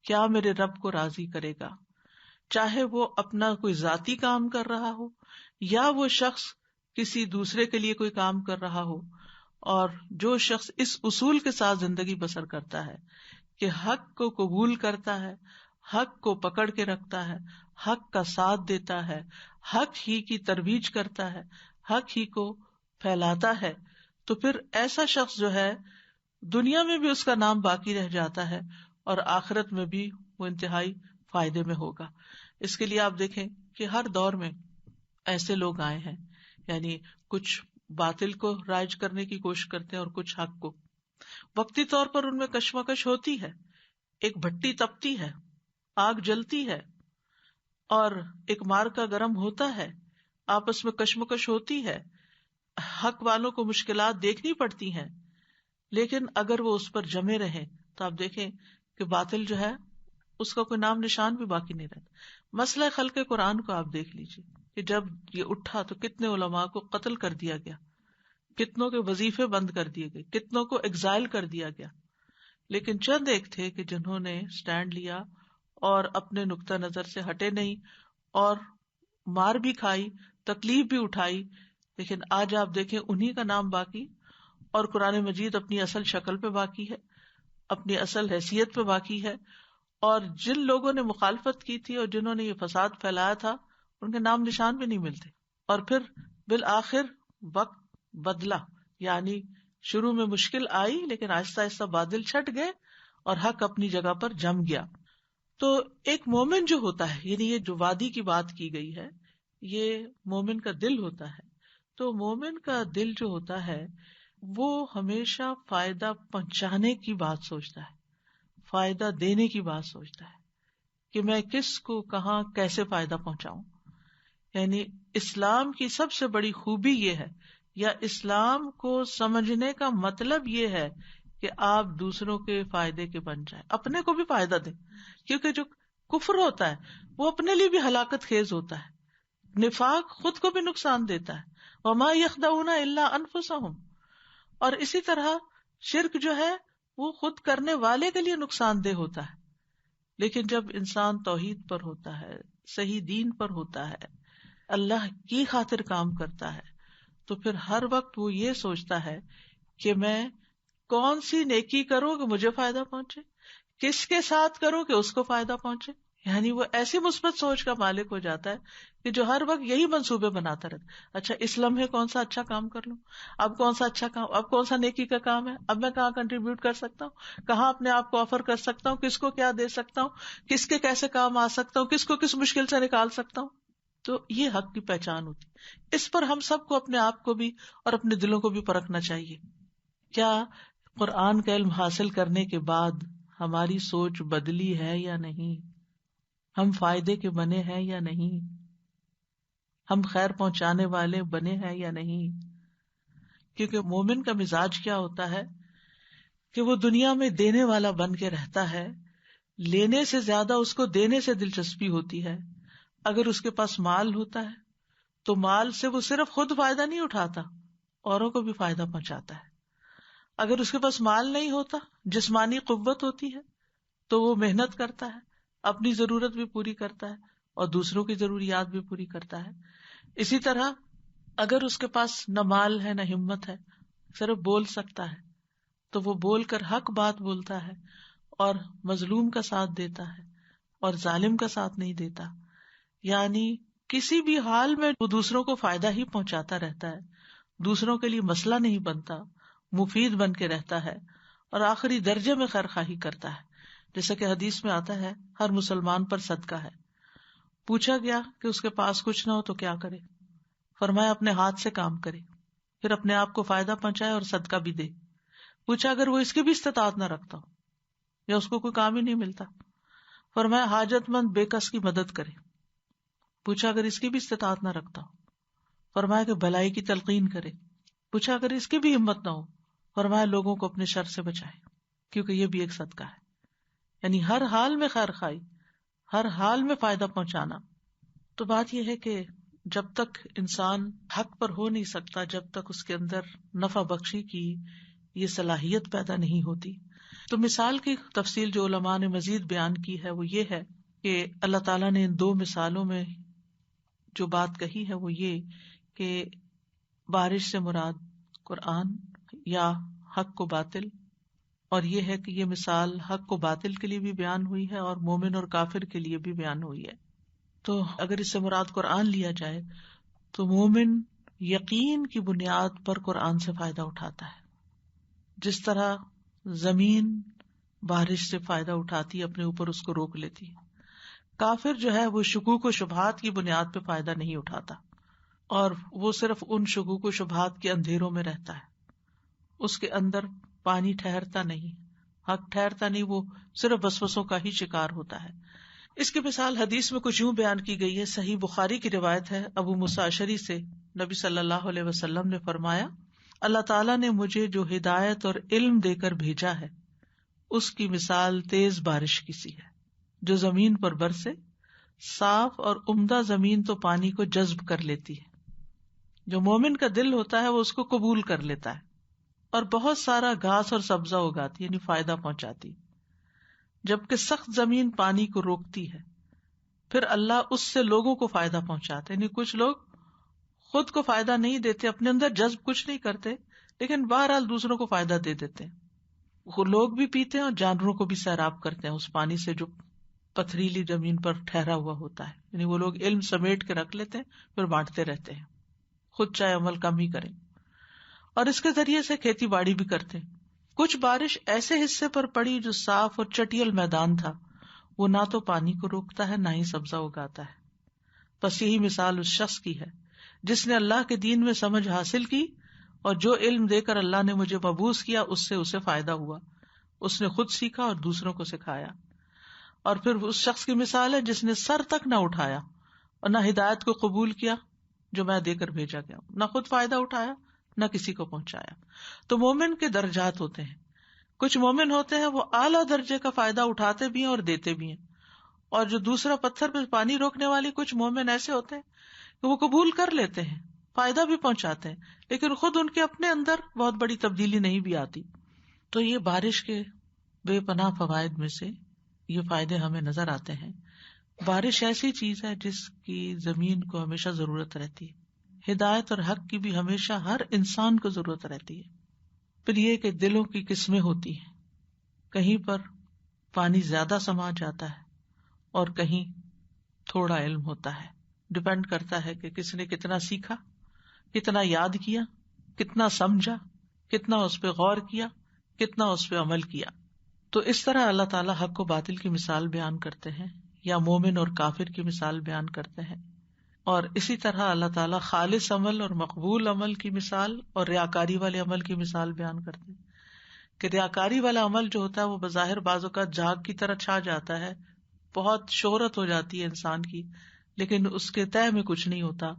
کیا میرے رب کو راضی کرے گا، چاہے وہ اپنا کوئی ذاتی کام کر رہا ہو یا وہ شخص کسی دوسرے کے لیے کوئی کام کر رہا ہو۔ اور جو شخص اس اصول کے ساتھ زندگی بسر کرتا ہے کہ حق کو قبول کرتا ہے، حق کو پکڑ کے رکھتا ہے، حق کا ساتھ دیتا ہے، حق ہی کی ترویج کرتا ہے، حق ہی کو پھیلاتا ہے، تو پھر ایسا شخص جو ہے دنیا میں بھی اس کا نام باقی رہ جاتا ہے اور آخرت میں بھی وہ انتہائی فائدے میں ہوگا۔ اس کے لیے آپ دیکھیں کہ ہر دور میں ایسے لوگ آئے ہیں، یعنی کچھ باطل کو رائج کرنے کی کوشش کرتے ہیں اور کچھ حق کو۔ وقتی طور پر ان میں کشمکش ہوتی ہے، ایک بھٹی تپتی ہے، آگ جلتی ہے اور ایک مارکا گرم ہوتا ہے، آپس میں کشمکش ہوتی ہے، حق والوں کو مشکلات دیکھنی پڑتی ہیں، لیکن اگر وہ اس پر جمے رہیں تو آپ دیکھیں کہ باطل جو ہے اس کا کوئی نام نشان بھی باقی نہیں رہتا۔ مسئلہ خلق قرآن کو آپ دیکھ لیجیے کہ جب یہ اٹھا تو کتنے علماء کو قتل کر دیا گیا، کتنوں کے وظیفے بند کر دیے گئے، کتنوں کو ایگزائل کر دیا گیا، لیکن چند ایک تھے کہ جنہوں نے سٹینڈ لیا اور اپنے نقطہ نظر سے ہٹے نہیں، اور مار بھی کھائی، تکلیف بھی اٹھائی، لیکن آج آپ دیکھیں انہی کا نام باقی، اور قرآن مجید اپنی اصل شکل پہ باقی ہے، اپنی اصل حیثیت پہ باقی ہے، اور جن لوگوں نے مخالفت کی تھی اور جنہوں نے یہ فساد پھیلایا تھا ان کے نام نشان بھی نہیں ملتے۔ اور پھر بالآخر وقت بدلا، یعنی شروع میں مشکل آئی لیکن آہستہ آہستہ بادل چھٹ گئے اور حق اپنی جگہ پر جم گیا۔ تو ایک مومن جو ہوتا ہے، یعنی یہ جو وادی کی بات کی گئی ہے یہ مومن کا دل ہوتا ہے، تو مومن کا دل جو ہوتا ہے وہ ہمیشہ فائدہ پہنچانے کی بات سوچتا ہے، فائدہ دینے کی بات سوچتا ہے کہ میں کس کو کہاں کیسے فائدہ پہنچاؤں۔ یعنی اسلام کی سب سے بڑی خوبی یہ ہے، یا اسلام کو سمجھنے کا مطلب یہ ہے کہ آپ دوسروں کے فائدے کے بن جائیں، اپنے کو بھی فائدہ دیں، کیونکہ جو کفر ہوتا ہے وہ اپنے لیے بھی ہلاکت خیز ہوتا ہے، نفاق خود کو بھی نقصان دیتا ہے، وما یخدعون الا انفسهم، اور اسی طرح شرک جو ہے وہ خود کرنے والے کے لیے نقصان دہ ہوتا ہے. لیکن جب انسان توحید پر ہوتا ہے، صحیح دین پر ہوتا ہے، اللہ کی خاطر کام کرتا ہے، تو پھر ہر وقت وہ یہ سوچتا ہے کہ میں کون سی نیکی کروں کہ مجھے فائدہ پہنچے، کس کے ساتھ کروں کہ اس کو فائدہ پہنچے. یعنی وہ ایسی مثبت سوچ کا مالک ہو جاتا ہے کہ جو ہر وقت یہی منصوبے بناتا رہتا. اچھا اس لمحے کون سا اچھا کام کر لوں، اب کون سا اچھا کام، اب کون سا نیکی کا کام ہے، اب میں کہاں کنٹریبیوٹ کر سکتا ہوں، کہاں اپنے آپ کو آفر کر سکتا ہوں، کس کو کیا دے سکتا ہوں، کس کے کیسے کام آ سکتا ہوں، کس کو کس مشکل سے نکال سکتا ہوں. تو یہ حق کی پہچان ہوتی. اس پر ہم سب کو اپنے آپ کو بھی اور اپنے دلوں کو بھی پرکھنا چاہیے. کیا قرآن کا علم حاصل کرنے کے بعد ہماری سوچ بدلی ہے یا نہیں؟ ہم فائدے کے بنے ہیں یا نہیں؟ ہم خیر پہنچانے والے بنے ہیں یا نہیں؟ کیونکہ مومن کا مزاج کیا ہوتا ہے کہ وہ دنیا میں دینے والا بن کے رہتا ہے، لینے سے زیادہ اس کو دینے سے دلچسپی ہوتی ہے. اگر اس کے پاس مال ہوتا ہے تو مال سے وہ صرف خود فائدہ نہیں اٹھاتا، اوروں کو بھی فائدہ پہنچاتا ہے. اگر اس کے پاس مال نہیں ہوتا، جسمانی قوت ہوتی ہے تو وہ محنت کرتا ہے، اپنی ضرورت بھی پوری کرتا ہے اور دوسروں کی ضروریات بھی پوری کرتا ہے. اسی طرح اگر اس کے پاس نہ مال ہے نہ ہمت ہے، صرف بول سکتا ہے تو وہ بول کر حق بات بولتا ہے اور مظلوم کا ساتھ دیتا ہے اور ظالم کا ساتھ نہیں دیتا. یعنی کسی بھی حال میں وہ دوسروں کو فائدہ ہی پہنچاتا رہتا ہے، دوسروں کے لیے مسئلہ نہیں بنتا، مفید بن کے رہتا ہے اور آخری درجے میں خیر خواہی کرتا ہے. جیسا کہ حدیث میں آتا ہے ہر مسلمان پر صدقہ ہے. پوچھا گیا کہ اس کے پاس کچھ نہ ہو تو کیا کرے؟ فرمایا اپنے ہاتھ سے کام کرے، پھر اپنے آپ کو فائدہ پہنچائے اور صدقہ بھی دے. پوچھا اگر وہ اس کی بھی استطاعت نہ رکھتا ہو یا اس کو کوئی کام ہی نہیں ملتا؟ فرمایا حاجت مند بے کس کی مدد کرے. پوچھا اگر اس کی بھی استطاعت نہ رکھتا ہو؟ فرمایا کہ بھلائی کی تلقین کرے. پوچھا اگر اس کی بھی ہمت نہ ہو؟ فرمایا لوگوں کو اپنے شر سے بچائے، کیونکہ یہ بھی ایک صدقہ ہے. یعنی ہر حال میں خیر خواہی، ہر حال میں فائدہ پہنچانا. تو بات یہ ہے کہ جب تک انسان حق پر ہو نہیں سکتا، جب تک اس کے اندر نفع بخشی کی یہ صلاحیت پیدا نہیں ہوتی. تو مثال کی تفصیل جو علماء نے مزید بیان کی ہے وہ یہ ہے کہ اللہ تعالیٰ نے ان دو مثالوں میں جو بات کہی ہے وہ یہ کہ بارش سے مراد قرآن یا حق و باطل، اور یہ ہے کہ یہ مثال حق و باطل کے لیے بھی بیان ہوئی ہے اور مومن اور کافر کے لیے بھی بیان ہوئی ہے. تو اگر اس سے مراد قرآن لیا جائے تو مومن یقین کی بنیاد پر قرآن سے فائدہ اٹھاتا ہے، جس طرح زمین بارش سے فائدہ اٹھاتی ہے، اپنے اوپر اس کو روک لیتی ہے. کافر جو ہے وہ شکوک و شبہات کی بنیاد پہ فائدہ نہیں اٹھاتا اور وہ صرف ان شکوک و شبہات کے اندھیروں میں رہتا ہے، اس کے اندر پانی ٹھہرتا نہیں، حق ٹھہرتا نہیں، وہ صرف وسوسوں کا ہی شکار ہوتا ہے. اس کی مثال حدیث میں کچھ یوں بیان کی گئی ہے. صحیح بخاری کی روایت ہے ابو موسیٰ اشعری سے، نبی صلی اللہ علیہ وسلم نے فرمایا اللہ تعالیٰ نے مجھے جو ہدایت اور علم دے کر بھیجا ہے اس کی مثال تیز بارش کی سی ہے جو زمین پر برسے. صاف اور عمدہ زمین تو پانی کو جذب کر لیتی ہے، جو مومن کا دل ہوتا ہے وہ اس کو قبول کر لیتا ہے اور بہت سارا گھاس اور سبزہ اگاتی، یعنی فائدہ پہنچاتی. جبکہ سخت زمین پانی کو روکتی ہے، پھر اللہ اس سے لوگوں کو فائدہ پہنچاتے. یعنی کچھ لوگ خود کو فائدہ نہیں دیتے، اپنے اندر جذب کچھ نہیں کرتے، لیکن بہرحال دوسروں کو فائدہ دے دیتے ہیں. وہ لوگ بھی پیتے ہیں اور جانوروں کو بھی سیراب کرتے ہیں اس پانی سے جو پتھریلی زمین پر ٹھہرا ہوا ہوتا ہے. یعنی وہ لوگ علم سمیٹ کے رکھ لیتے ہیں پھر بانٹتے رہتے ہیں، خود چاہے عمل کم ہی کریں، اور اس کے ذریعے سے کھیتی باڑی بھی کرتے ہیں. کچھ بارش ایسے حصے پر پڑی جو صاف اور چٹیل میدان تھا، وہ نہ تو پانی کو روکتا ہے نہ ہی سبزہ اگاتا ہے. بس یہی مثال اس شخص کی ہے جس نے اللہ کے دین میں سمجھ حاصل کی اور جو علم دے کر اللہ نے مجھے مبعوث کیا اس سے اسے فائدہ ہوا. اس نے خود سیکھا اور دوسروں کو سکھایا. اور پھر اس شخص کی مثال ہے جس نے سر تک نہ اٹھایا اور نہ ہدایت کو قبول کیا جو میں دے کر بھیجا گیا، نہ خود فائدہ اٹھایا نہ کسی کو پہنچایا. تو مومن کے درجات ہوتے ہیں، کچھ مومن ہوتے ہیں وہ اعلیٰ درجے کا فائدہ اٹھاتے بھی ہیں اور دیتے بھی ہیں، اور جو دوسرا پتھر پہ پانی روکنے والی کچھ مومن ایسے ہوتے ہیں کہ وہ قبول کر لیتے ہیں، فائدہ بھی پہنچاتے ہیں، لیکن خود ان کے اپنے اندر بہت بڑی تبدیلی نہیں بھی آتی. تو یہ بارش کے بے پناہ فوائد میں سے یہ فائدے ہمیں نظر آتے ہیں. بارش ایسی چیز ہے جس کی زمین کو ہمیشہ ضرورت رہتی ہے، ہدایت اور حق کی بھی ہمیشہ ہر انسان کو ضرورت رہتی ہے. پھر یہ کہ دلوں کی قسمیں ہوتی ہیں، کہیں پر پانی زیادہ سما جاتا ہے اور کہیں تھوڑا علم ہوتا ہے. ڈپینڈ کرتا ہے کہ کس نے کتنا سیکھا، کتنا یاد کیا، کتنا سمجھا، کتنا اس پہ غور کیا، کتنا اس پہ عمل کیا. تو اس طرح اللہ تعالیٰ حق و باطل کی مثال بیان کرتے ہیں یا مومن اور کافر کی مثال بیان کرتے ہیں. اور اسی طرح اللہ تعالیٰ خالص عمل اور مقبول عمل کی مثال اور ریاکاری والے عمل کی مثال بیان کرتے ہیں کہ ریاکاری والا عمل جو ہوتا ہے وہ بظاہر بعض اوقات جھاگ کی طرح چھا جاتا ہے، بہت شہرت ہو جاتی ہے انسان کی، لیکن اس کے تہ میں کچھ نہیں ہوتا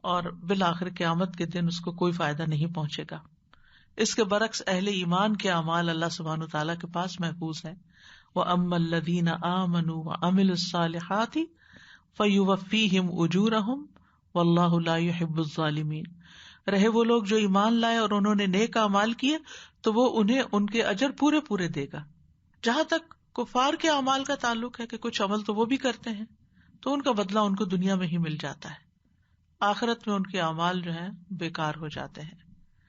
اور بالآخر قیامت کے دن اس کو کوئی فائدہ نہیں پہنچے گا. اس کے برعکس اہل ایمان کے اعمال اللہ سبحانہ وتعالیٰ کے پاس محفوظ ہیں. وَأَمَّا الَّذِينَ آمَنُوا وَعَمِلُوا الصَّالِحَاتِ فَيُوَفِّيهِمْ أُجُورَهُمْ وَاللَّهُ لَا يُحِبُّ الظَّالِمِينَ. رہے وہ لوگ جو ایمان لائے اور انہوں نے نیک اعمال کیے تو وہ انہیں ان کے اجر پورے پورے دے گا. جہاں تک کفار کے اعمال کا تعلق ہے کہ کچھ عمل تو وہ بھی کرتے ہیں تو ان کا بدلہ ان کو دنیا میں ہی مل جاتا ہے، آخرت میں ان کے اعمال جو ہیں بیکار ہو جاتے ہیں،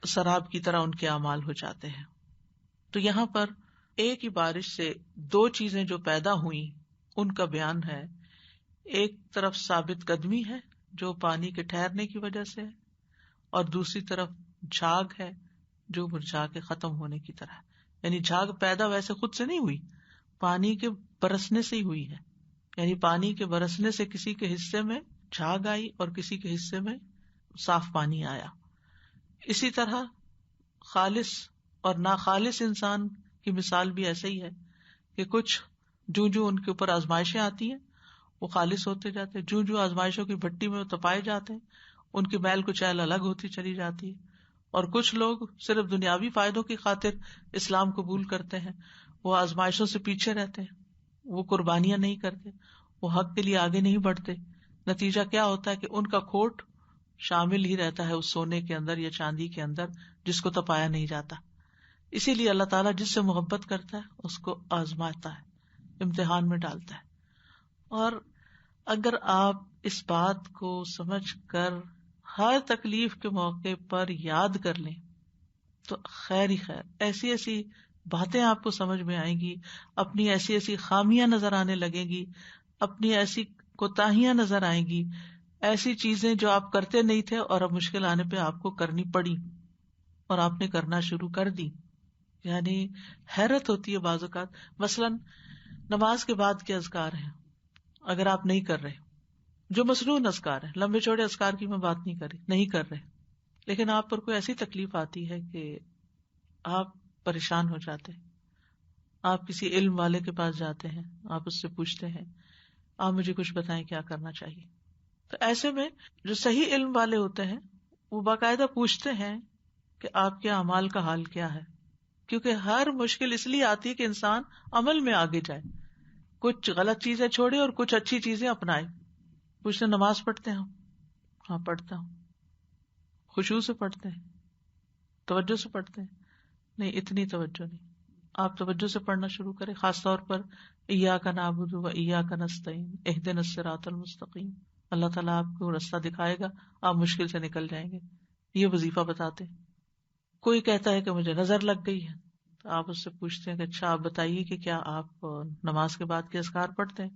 سراب کی طرح ان کے اعمال ہو جاتے ہیں. تو یہاں پر ایک ہی بارش سے دو چیزیں جو پیدا ہوئیں ان کا بیان ہے. ایک طرف ثابت قدمی ہے جو پانی کے ٹھہرنے کی وجہ سے ہے، اور دوسری طرف جھاگ ہے جو مرجھا کے ختم ہونے کی طرح ہے. یعنی جھاگ پیدا ویسے خود سے نہیں ہوئی، پانی کے برسنے سے ہی ہوئی ہے. یعنی پانی کے برسنے سے کسی کے حصے میں جھاگ آئی اور کسی کے حصے میں صاف پانی آیا. اسی طرح خالص اور ناخالص انسان کی مثال بھی ایسے ہی ہے کہ کچھ جو ان کے اوپر آزمائشیں آتی ہیں وہ خالص ہوتے جاتے ہیں، جو آزمائشوں کی بھٹی میں وہ تپائے جاتے ہیں ان کی میل کچیل الگ ہوتی چلی جاتی ہے. اور کچھ لوگ صرف دنیاوی فائدوں کی خاطر اسلام قبول کرتے ہیں، وہ آزمائشوں سے پیچھے رہتے ہیں، وہ قربانیاں نہیں کرتے، وہ حق کے لیے آگے نہیں بڑھتے. نتیجہ کیا ہوتا ہے کہ ان کا کھوٹ شامل ہی رہتا ہے اس سونے کے اندر یا چاندی کے اندر جس کو تپایا نہیں جاتا. اسی لیے اللہ تعالیٰ جس سے محبت کرتا ہے اس کو آزماتا ہے، امتحان میں ڈالتا ہے. اور اگر آپ اس بات کو سمجھ کر ہر تکلیف کے موقع پر یاد کر لیں تو خیر ہی خیر. ایسی ایسی باتیں آپ کو سمجھ میں آئیں گی، اپنی ایسی ایسی خامیاں نظر آنے لگیں گی، اپنی ایسی کوتاہیاں نظر آئیں گی، ایسی چیزیں جو آپ کرتے نہیں تھے اور اب مشکل آنے پہ آپ کو کرنی پڑی اور آپ نے کرنا شروع کر دی. یعنی حیرت ہوتی ہے بعض اوقات. مثلاً نماز کے بعد کے اذکار ہیں، اگر آپ نہیں کر رہے، جو مصنون اذکار ہیں، لمبے چوڑے اذکار کی میں بات نہیں کر رہی، نہیں کر رہے، لیکن آپ پر کوئی ایسی تکلیف آتی ہے کہ آپ پریشان ہو جاتے ہیں، آپ کسی علم والے کے پاس جاتے ہیں، آپ اس سے پوچھتے ہیں آپ مجھے کچھ بتائیں کیا کرنا چاہیے. تو ایسے میں جو صحیح علم والے ہوتے ہیں وہ باقاعدہ پوچھتے ہیں کہ آپ کے اعمال کا حال کیا ہے، کیونکہ ہر مشکل اس لیے آتی ہے کہ انسان عمل میں آگے جائے، کچھ غلط چیزیں چھوڑے اور کچھ اچھی چیزیں اپنائے. پوچھتے نماز پڑھتے ہیں؟ ہاں پڑھتا ہوں. خشوع سے پڑھتے ہیں؟ توجہ سے پڑھتے ہیں؟ نہیں، اتنی توجہ نہیں. آپ توجہ سے پڑھنا شروع کریں، خاص طور پر ایاک نعبد و ایاک نستعین اہدنا الصراط المستقیم. اللہ تعالیٰ آپ کو راستہ دکھائے گا، آپ مشکل سے نکل جائیں گے. یہ وظیفہ بتاتے ہیں. کوئی کہتا ہے کہ مجھے نظر لگ گئی ہے، تو آپ اس سے پوچھتے ہیں کہ اچھا آپ بتائیے کہ کیا آپ نماز کے بعد کے اذکار پڑھتے ہیں؟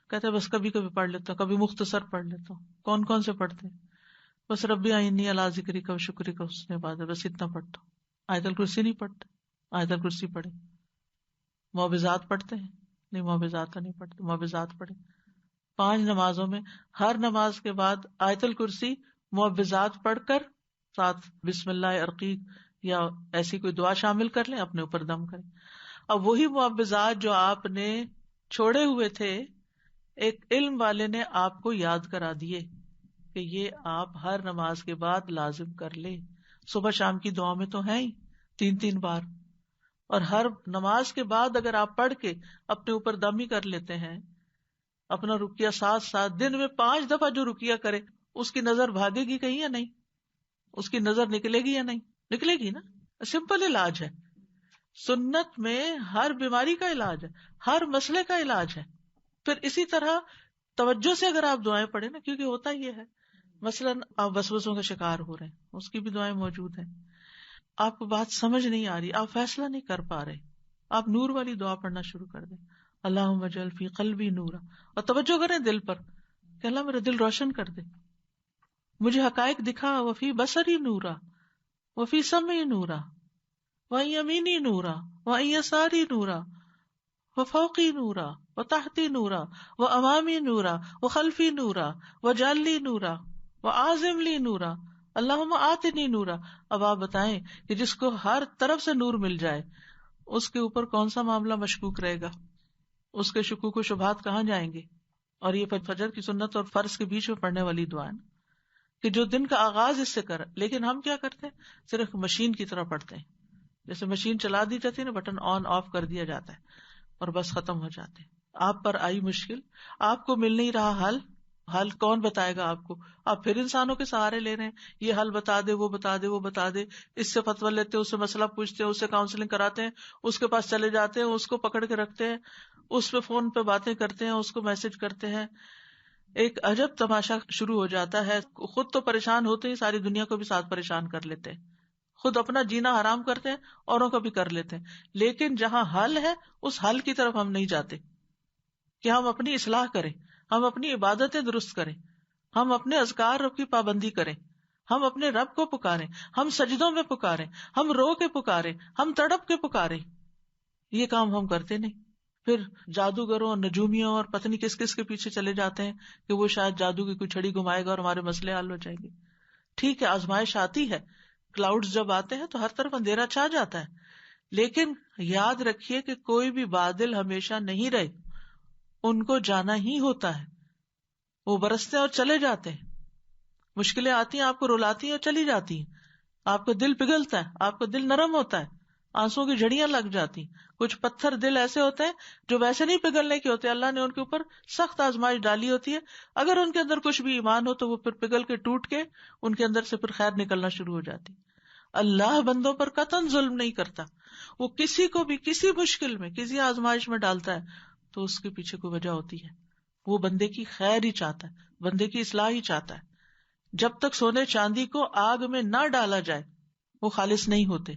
کہتے ہیں بس کبھی کبھی پڑھ لیتا ہوں، کبھی مختصر پڑھ لیتا ہوں. کون کون سے پڑھتے ہیں؟ بس ربی اعیننی علی ذکرک و شکرک و حسن عبادتک، بس اتنا پڑھتا ہوں. آیت الکرسی نہیں پڑھتے؟ آیت الکرسی پڑھیں. معوذات پڑھتے ہیں؟ نہیں، معوذات تو نہیں پڑھتے، معوذات پڑھیں. 5 نمازوں میں ہر نماز کے بعد آیت الکرسی معوذات پڑھ کر ساتھ بسم اللہ ارقیق یا ایسی کوئی دعا شامل کر لیں، اپنے اوپر دم کریں. اب وہی معوذات جو آپ نے چھوڑے ہوئے تھے، ایک علم والے نے آپ کو یاد کرا دیے کہ یہ آپ ہر نماز کے بعد لازم کر لیں. صبح شام کی دعا میں تو ہیں ہی 3 بار. اور ہر نماز کے بعد اگر آپ پڑھ کے اپنے اوپر دم کر لیتے ہیں، اپنا رکیہ 7 دن میں 5 دفعہ جو رکیہ کرے اس کی نظر بھاگے گی کہیں یا نہیں؟ اس کی نظر نکلے گی یا نہیں؟ نکلے گی نا. سمپل علاج ہے. سنت میں ہر بیماری کا علاج ہے، ہر مسئلے کا علاج ہے. پھر اسی طرح توجہ سے اگر آپ دعائیں پڑھیں نا، کیونکہ ہوتا یہ ہے مثلاً آپ وسوسوں کا شکار ہو رہے ہیں، اس کی بھی دعائیں موجود ہیں. آپ کو بات سمجھ نہیں آ رہی، آپ فیصلہ نہیں کر پا رہے، آپ نور والی دعا پڑھنا شروع کر دیں، اللہم اجعل فی قلبی نورا، اور توجہ کریں دل پر کہ اللہ میرا دل روشن کر دے، مجھے حقائق دکھا، وفی بصری نورا وفی سمعی نورا وعن یمینی نورا وعن یساری نورا وفوقی نورا وتحتی نورا وامامی نورا وخلفی نورا وجعل لی نورا وعازم لی نورا اللہم آتنی نورا. اب آپ بتائیں کہ جس کو ہر طرف سے نور مل جائے اس کے اوپر کون سا معاملہ مشکوک رہے گا؟ اس کے شکوک و شبہات کہاں جائیں گے؟ اور یہ فجر کی سنت اور فرض کے بیچ میں پڑھنے والی دعا ہے کہ جو دن کا آغاز اس سے کر. لیکن ہم کیا کرتے ہیں؟ صرف مشین کی طرح پڑھتے ہیں، جیسے مشین چلا دی جاتی ہے نا، بٹن آن آف کر دیا جاتا ہے اور بس ختم ہو جاتے ہیں. آپ پر آئی مشکل، آپ کو مل نہیں رہا حل کون بتائے گا آپ کو؟ آپ پھر انسانوں کے سہارے لے رہے ہیں، یہ حل بتا دے، وہ بتا دے، وہ بتا دے، اس سے فتویٰ لیتے ہیں، اس سے مسئلہ پوچھتے ہیں، اس سے کاؤنسلنگ کراتے ہیں، اس کے پاس چلے جاتے ہیں، اس کو پکڑ کے رکھتے ہیں، اس پہ فون پہ باتیں کرتے ہیں، اس کو میسج کرتے ہیں. ایک عجب تماشا شروع ہو جاتا ہے. خود تو پریشان ہوتے ہیں، ساری دنیا کو بھی ساتھ پریشان کر لیتے ہیں، خود اپنا جینا حرام کرتے ہیں، اوروں کا بھی کر لیتے ہیں. لیکن جہاں حل ہے اس حل کی طرف ہم نہیں جاتے کہ ہم اپنی اصلاح کریں، ہم اپنی عبادتیں درست کریں، ہم اپنے اذکار کی پابندی کریں، ہم اپنے رب کو پکاریں، ہم سجدوں میں پکاریں، ہم رو کے پکاریں، ہم تڑپ کے پکاریں. یہ کام ہم کرتے نہیں. پھر جادوگروں اور نجومیوں اور پتہ نہیں کس کس کے پیچھے چلے جاتے ہیں کہ وہ شاید جادو کی کوئی چھڑی گھمائے گا اور ہمارے مسئلے حل ہو جائیں گے. ٹھیک ہے، آزمائش آتی ہے، کلاؤڈز جب آتے ہیں تو ہر طرف اندھیرا چھا جاتا ہے، لیکن یاد رکھیے کہ کوئی بھی بادل ہمیشہ نہیں رہے، ان کو جانا ہی ہوتا ہے. وہ برستے اور چلے جاتے ہیں، مشکلیں آتی ہیں، آپ کو رلاتی ہیں اور چلی جاتی ہیں، آپ کا دل پگھلتا ہے، آپ کا دل نرم ہوتا ہے، آنسوں کی جھڑیاں لگ جاتی. کچھ پتھر دل ایسے ہوتے ہیں جو ویسے نہیں پگھلنے کے ہوتے، اللہ نے ان کے اوپر سخت آزمائش ڈالی ہوتی ہے. اگر ان کے اندر کچھ بھی ایمان ہو تو وہ پھر پگھل کے ٹوٹ کے ان کے اندر سے پھر خیر نکلنا شروع ہو جاتی. اللہ بندوں پر قطعاً ظلم نہیں کرتا، وہ کسی کو بھی کسی مشکل میں کسی آزمائش میں ڈالتا ہے تو اس کے پیچھے کوئی وجہ ہوتی ہے. وہ بندے کی خیر ہی چاہتا ہے، بندے کی اصلاح ہی چاہتا ہے. جب تک سونے چاندی کو آگ میں نہ ڈالا جائے وہ خالص نہیں ہوتے.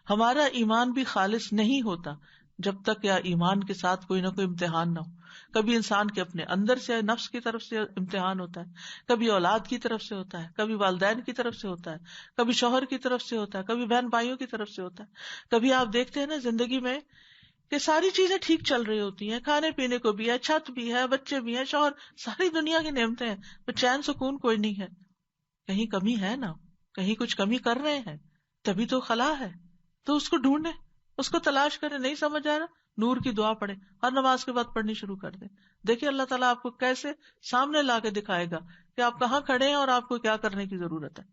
ہمارا ایمان بھی خالص نہیں ہوتا جب تک یا ایمان کے ساتھ کوئی نہ کوئی امتحان نہ ہو. کبھی انسان کے اپنے اندر سے نفس کی طرف سے امتحان ہوتا ہے، کبھی اولاد کی طرف سے ہوتا ہے، کبھی والدین کی طرف سے ہوتا ہے، کبھی شوہر کی طرف سے ہوتا ہے، کبھی بہن بھائیوں کی طرف سے ہوتا ہے. کبھی آپ دیکھتے ہیں نا زندگی میں کہ ساری چیزیں ٹھیک چل رہی ہوتی ہیں، کھانے پینے کو بھی ہے، چھت بھی ہے، بچے بھی ہیں، شوہر، ساری دنیا کی نعمتیں ہیں، پر چین سکون کوئی نہیں ہے. کہیں کمی ہے نا، کہیں کچھ کمی کر رہے ہیں، تبھی تو خلا ہے. تو اس کو ڈھونڈے، اس کو تلاش کرے. نہیں سمجھ آ رہا، نور کی دعا پڑھے، ہر نماز کے بعد پڑھنی شروع کر دیں. دیکھیے اللہ تعالیٰ آپ کو کیسے سامنے لا کے دکھائے گا کہ آپ کہاں کھڑے ہیں اور آپ کو کیا کرنے کی ضرورت ہے.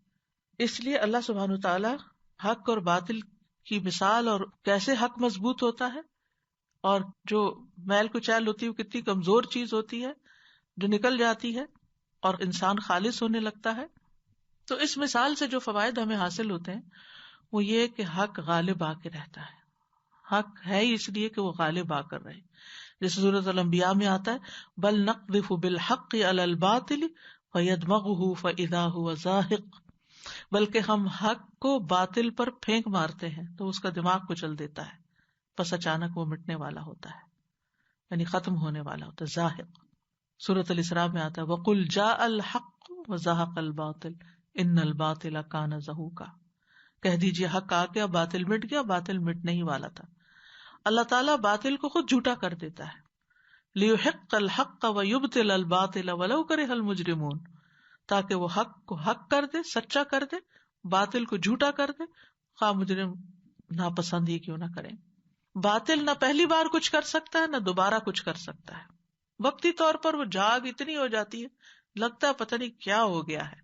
اس لیے اللہ سبحانہ تعالیٰ حق اور باطل کی مثال اور کیسے حق مضبوط ہوتا ہے اور جو میل کچیل ہوتی ہے وہ کتنی کمزور چیز ہوتی ہے جو نکل جاتی ہے اور انسان خالص ہونے لگتا ہے. تو اس مثال سے جو فوائد ہمیں حاصل ہوتے ہیں وہ یہ کہ حق غالب آ کے رہتا ہے. حق ہے اس لیے کہ وہ غالب آ کر رہے، جیسے سورۃ الانبیاء میں آتا ہے بل نقذف بالحق علی الباطل فیدمغہ فاذا هو زاہق، بلکہ ہم حق کو باطل پر پھینک مارتے ہیں تو اس کا دماغ کچل دیتا ہے، پس اچانک وہ مٹنے والا ہوتا ہے، یعنی ختم ہونے والا ہوتا ہے. زاہق سورۃ الاسراء میں آتا ہے وقل جاء الحق وزہق الباطل ان الباطل کان زہوقا، کہہ دیجیے حق آ گیا، باطل مٹ گیا، باطل مٹنے ہی والا تھا. اللہ تعالیٰ باطل کو خود جھوٹا کر دیتا ہے. لیحق الحق ویبطل الباطل ولو کرہ المجرمون، تاکہ وہ حق کو حق کر دے، سچا کر دے، باطل کو جھوٹا کر دے، خواہ مجرم ناپسند ہی کیوں نہ کریں. باطل نہ پہلی بار کچھ کر سکتا ہے نہ دوبارہ کچھ کر سکتا ہے. وقتی طور پر وہ جاگ اتنی ہو جاتی ہے لگتا ہے پتہ نہیں کیا ہو گیا ہے،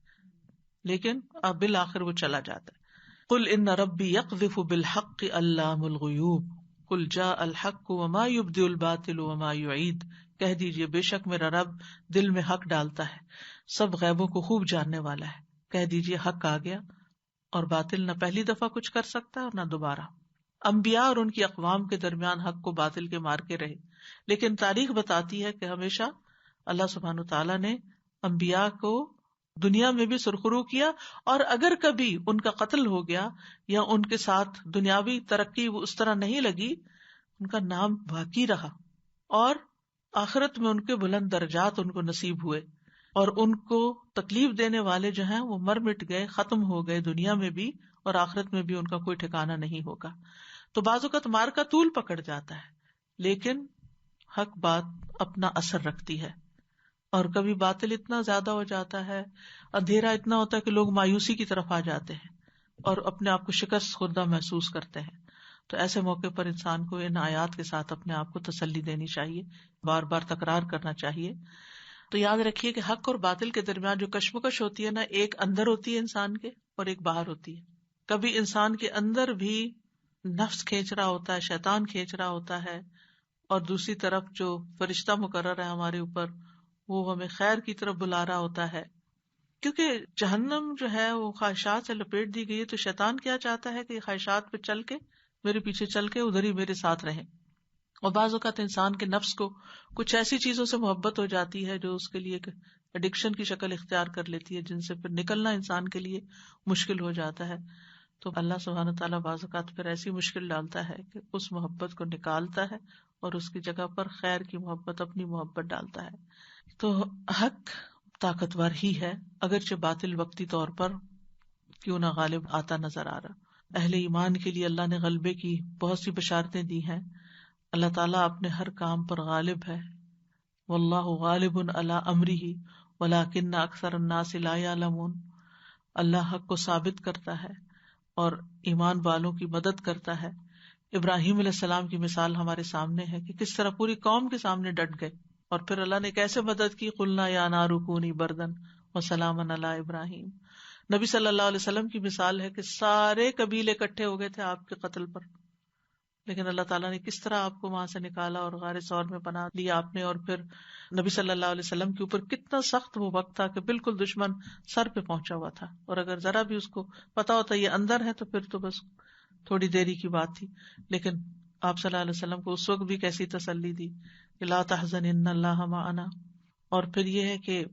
لیکن اب بالآخر وہ چلا جاتا ہے. قل ان ربی یقذف بالحق بالحق علام الغیوب قل جاء الحق وما یبدئ الباطل وما یعید، کہہ دیجئے بے شک میرا رب دل میں حق ڈالتا ہے، سب غیبوں کو خوب جاننے والا ہے. کہہ دیجئے حق آ گیا اور باطل نہ پہلی دفعہ کچھ کر سکتا ہے اور نہ دوبارہ. انبیاء اور ان کی اقوام کے درمیان حق کو باطل کے مار کے رہے، لیکن تاریخ بتاتی ہے کہ ہمیشہ اللہ سبحانہ تعالیٰ نے انبیاء کو دنیا میں بھی سرخرو کیا، اور اگر کبھی ان کا قتل ہو گیا یا ان کے ساتھ دنیاوی ترقی اس طرح نہیں لگی، ان کا نام باقی رہا اور آخرت میں ان کے بلند درجات ان کو نصیب ہوئے، اور ان کو تکلیف دینے والے جو ہیں وہ مر مٹ گئے، ختم ہو گئے دنیا میں بھی، اور آخرت میں بھی ان کا کوئی ٹھکانہ نہیں ہوگا. تو بعض اوقات مار کا طول پکڑ جاتا ہے، لیکن حق بات اپنا اثر رکھتی ہے. اور کبھی باطل اتنا زیادہ ہو جاتا ہے، اندھیرا اتنا ہوتا ہے کہ لوگ مایوسی کی طرف آ جاتے ہیں اور اپنے آپ کو شکست خوردہ محسوس کرتے ہیں. تو ایسے موقع پر انسان کو ان آیات کے ساتھ اپنے آپ کو تسلی دینی چاہیے، بار بار تکرار کرنا چاہیے. تو یاد رکھیے کہ حق اور باطل کے درمیان جو کشمکش ہوتی ہے نا، ایک اندر ہوتی ہے انسان کے اور ایک باہر ہوتی ہے. کبھی انسان کے اندر بھی نفس کھینچ رہا ہوتا ہے، شیطان کھینچ رہا ہوتا ہے، اور دوسری طرف جو فرشتہ مقرر ہے ہمارے اوپر وہ ہمیں خیر کی طرف بلا رہا ہوتا ہے. کیونکہ جہنم جو ہے وہ خواہشات سے لپیٹ دی گئی ہے، تو شیطان کیا چاہتا ہے کہ خواہشات پہ چل کے میرے پیچھے چل کے ادھر ہی میرے ساتھ رہیں. اور بعض اوقات انسان کے نفس کو کچھ ایسی چیزوں سے محبت ہو جاتی ہے جو اس کے لیے ایک ایڈکشن کی شکل اختیار کر لیتی ہے، جن سے پھر نکلنا انسان کے لیے مشکل ہو جاتا ہے. تو اللہ سبحانہ تعالیٰ بعض اوقات پھر ایسی مشکل ڈالتا ہے کہ اس محبت کو نکالتا ہے اور اس کی جگہ پر خیر کی محبت، اپنی محبت ڈالتا ہے. تو حق طاقتور ہی ہے، اگرچہ باطل وقتی طور پر کیوں نہ غالب آتا نظر آ رہا. اہل ایمان کے لیے اللہ نے غلبے کی بہت سی بشارتیں دی ہیں. اللہ تعالیٰ اپنے ہر کام پر غالب ہے. واللہ غالب علی امرہ ولکن اکثر الناس لا یعلمون. اللہ حق کو ثابت کرتا ہے اور ایمان والوں کی مدد کرتا ہے. ابراہیم علیہ السلام کی مثال ہمارے سامنے ہے کہ کس طرح پوری قوم کے سامنے ڈٹ گئے، اور پھر اللہ نے کیسے مدد کی. قلنا یا نار کونی بردن وسلاما علی ابراہیم. نبی صلی اللہ علیہ وسلم کی مثال ہے کہ سارے قبیلے اکٹھے ہو گئے تھے آپ کے قتل پر، لیکن اللہ تعالیٰ نے کس طرح آپ کو وہاں سے نکالا اور غار ثور میں پناہ لیا آپ نے. اور پھر نبی صلی اللہ علیہ وسلم کے اوپر کتنا سخت وہ وقت تھا کہ بالکل دشمن سر پہ پہنچا ہوا تھا، اور اگر ذرا بھی اس کو پتا ہوتا یہ اندر ہے تو پھر تو بس تھوڑی دیری کی بات تھی. لیکن آپ صلی اللہ علیہ وسلم کو اس وقت بھی کیسی تسلی دی کہ لا تحزن ان اللہ معنا. اور پھر یہ ہے کہ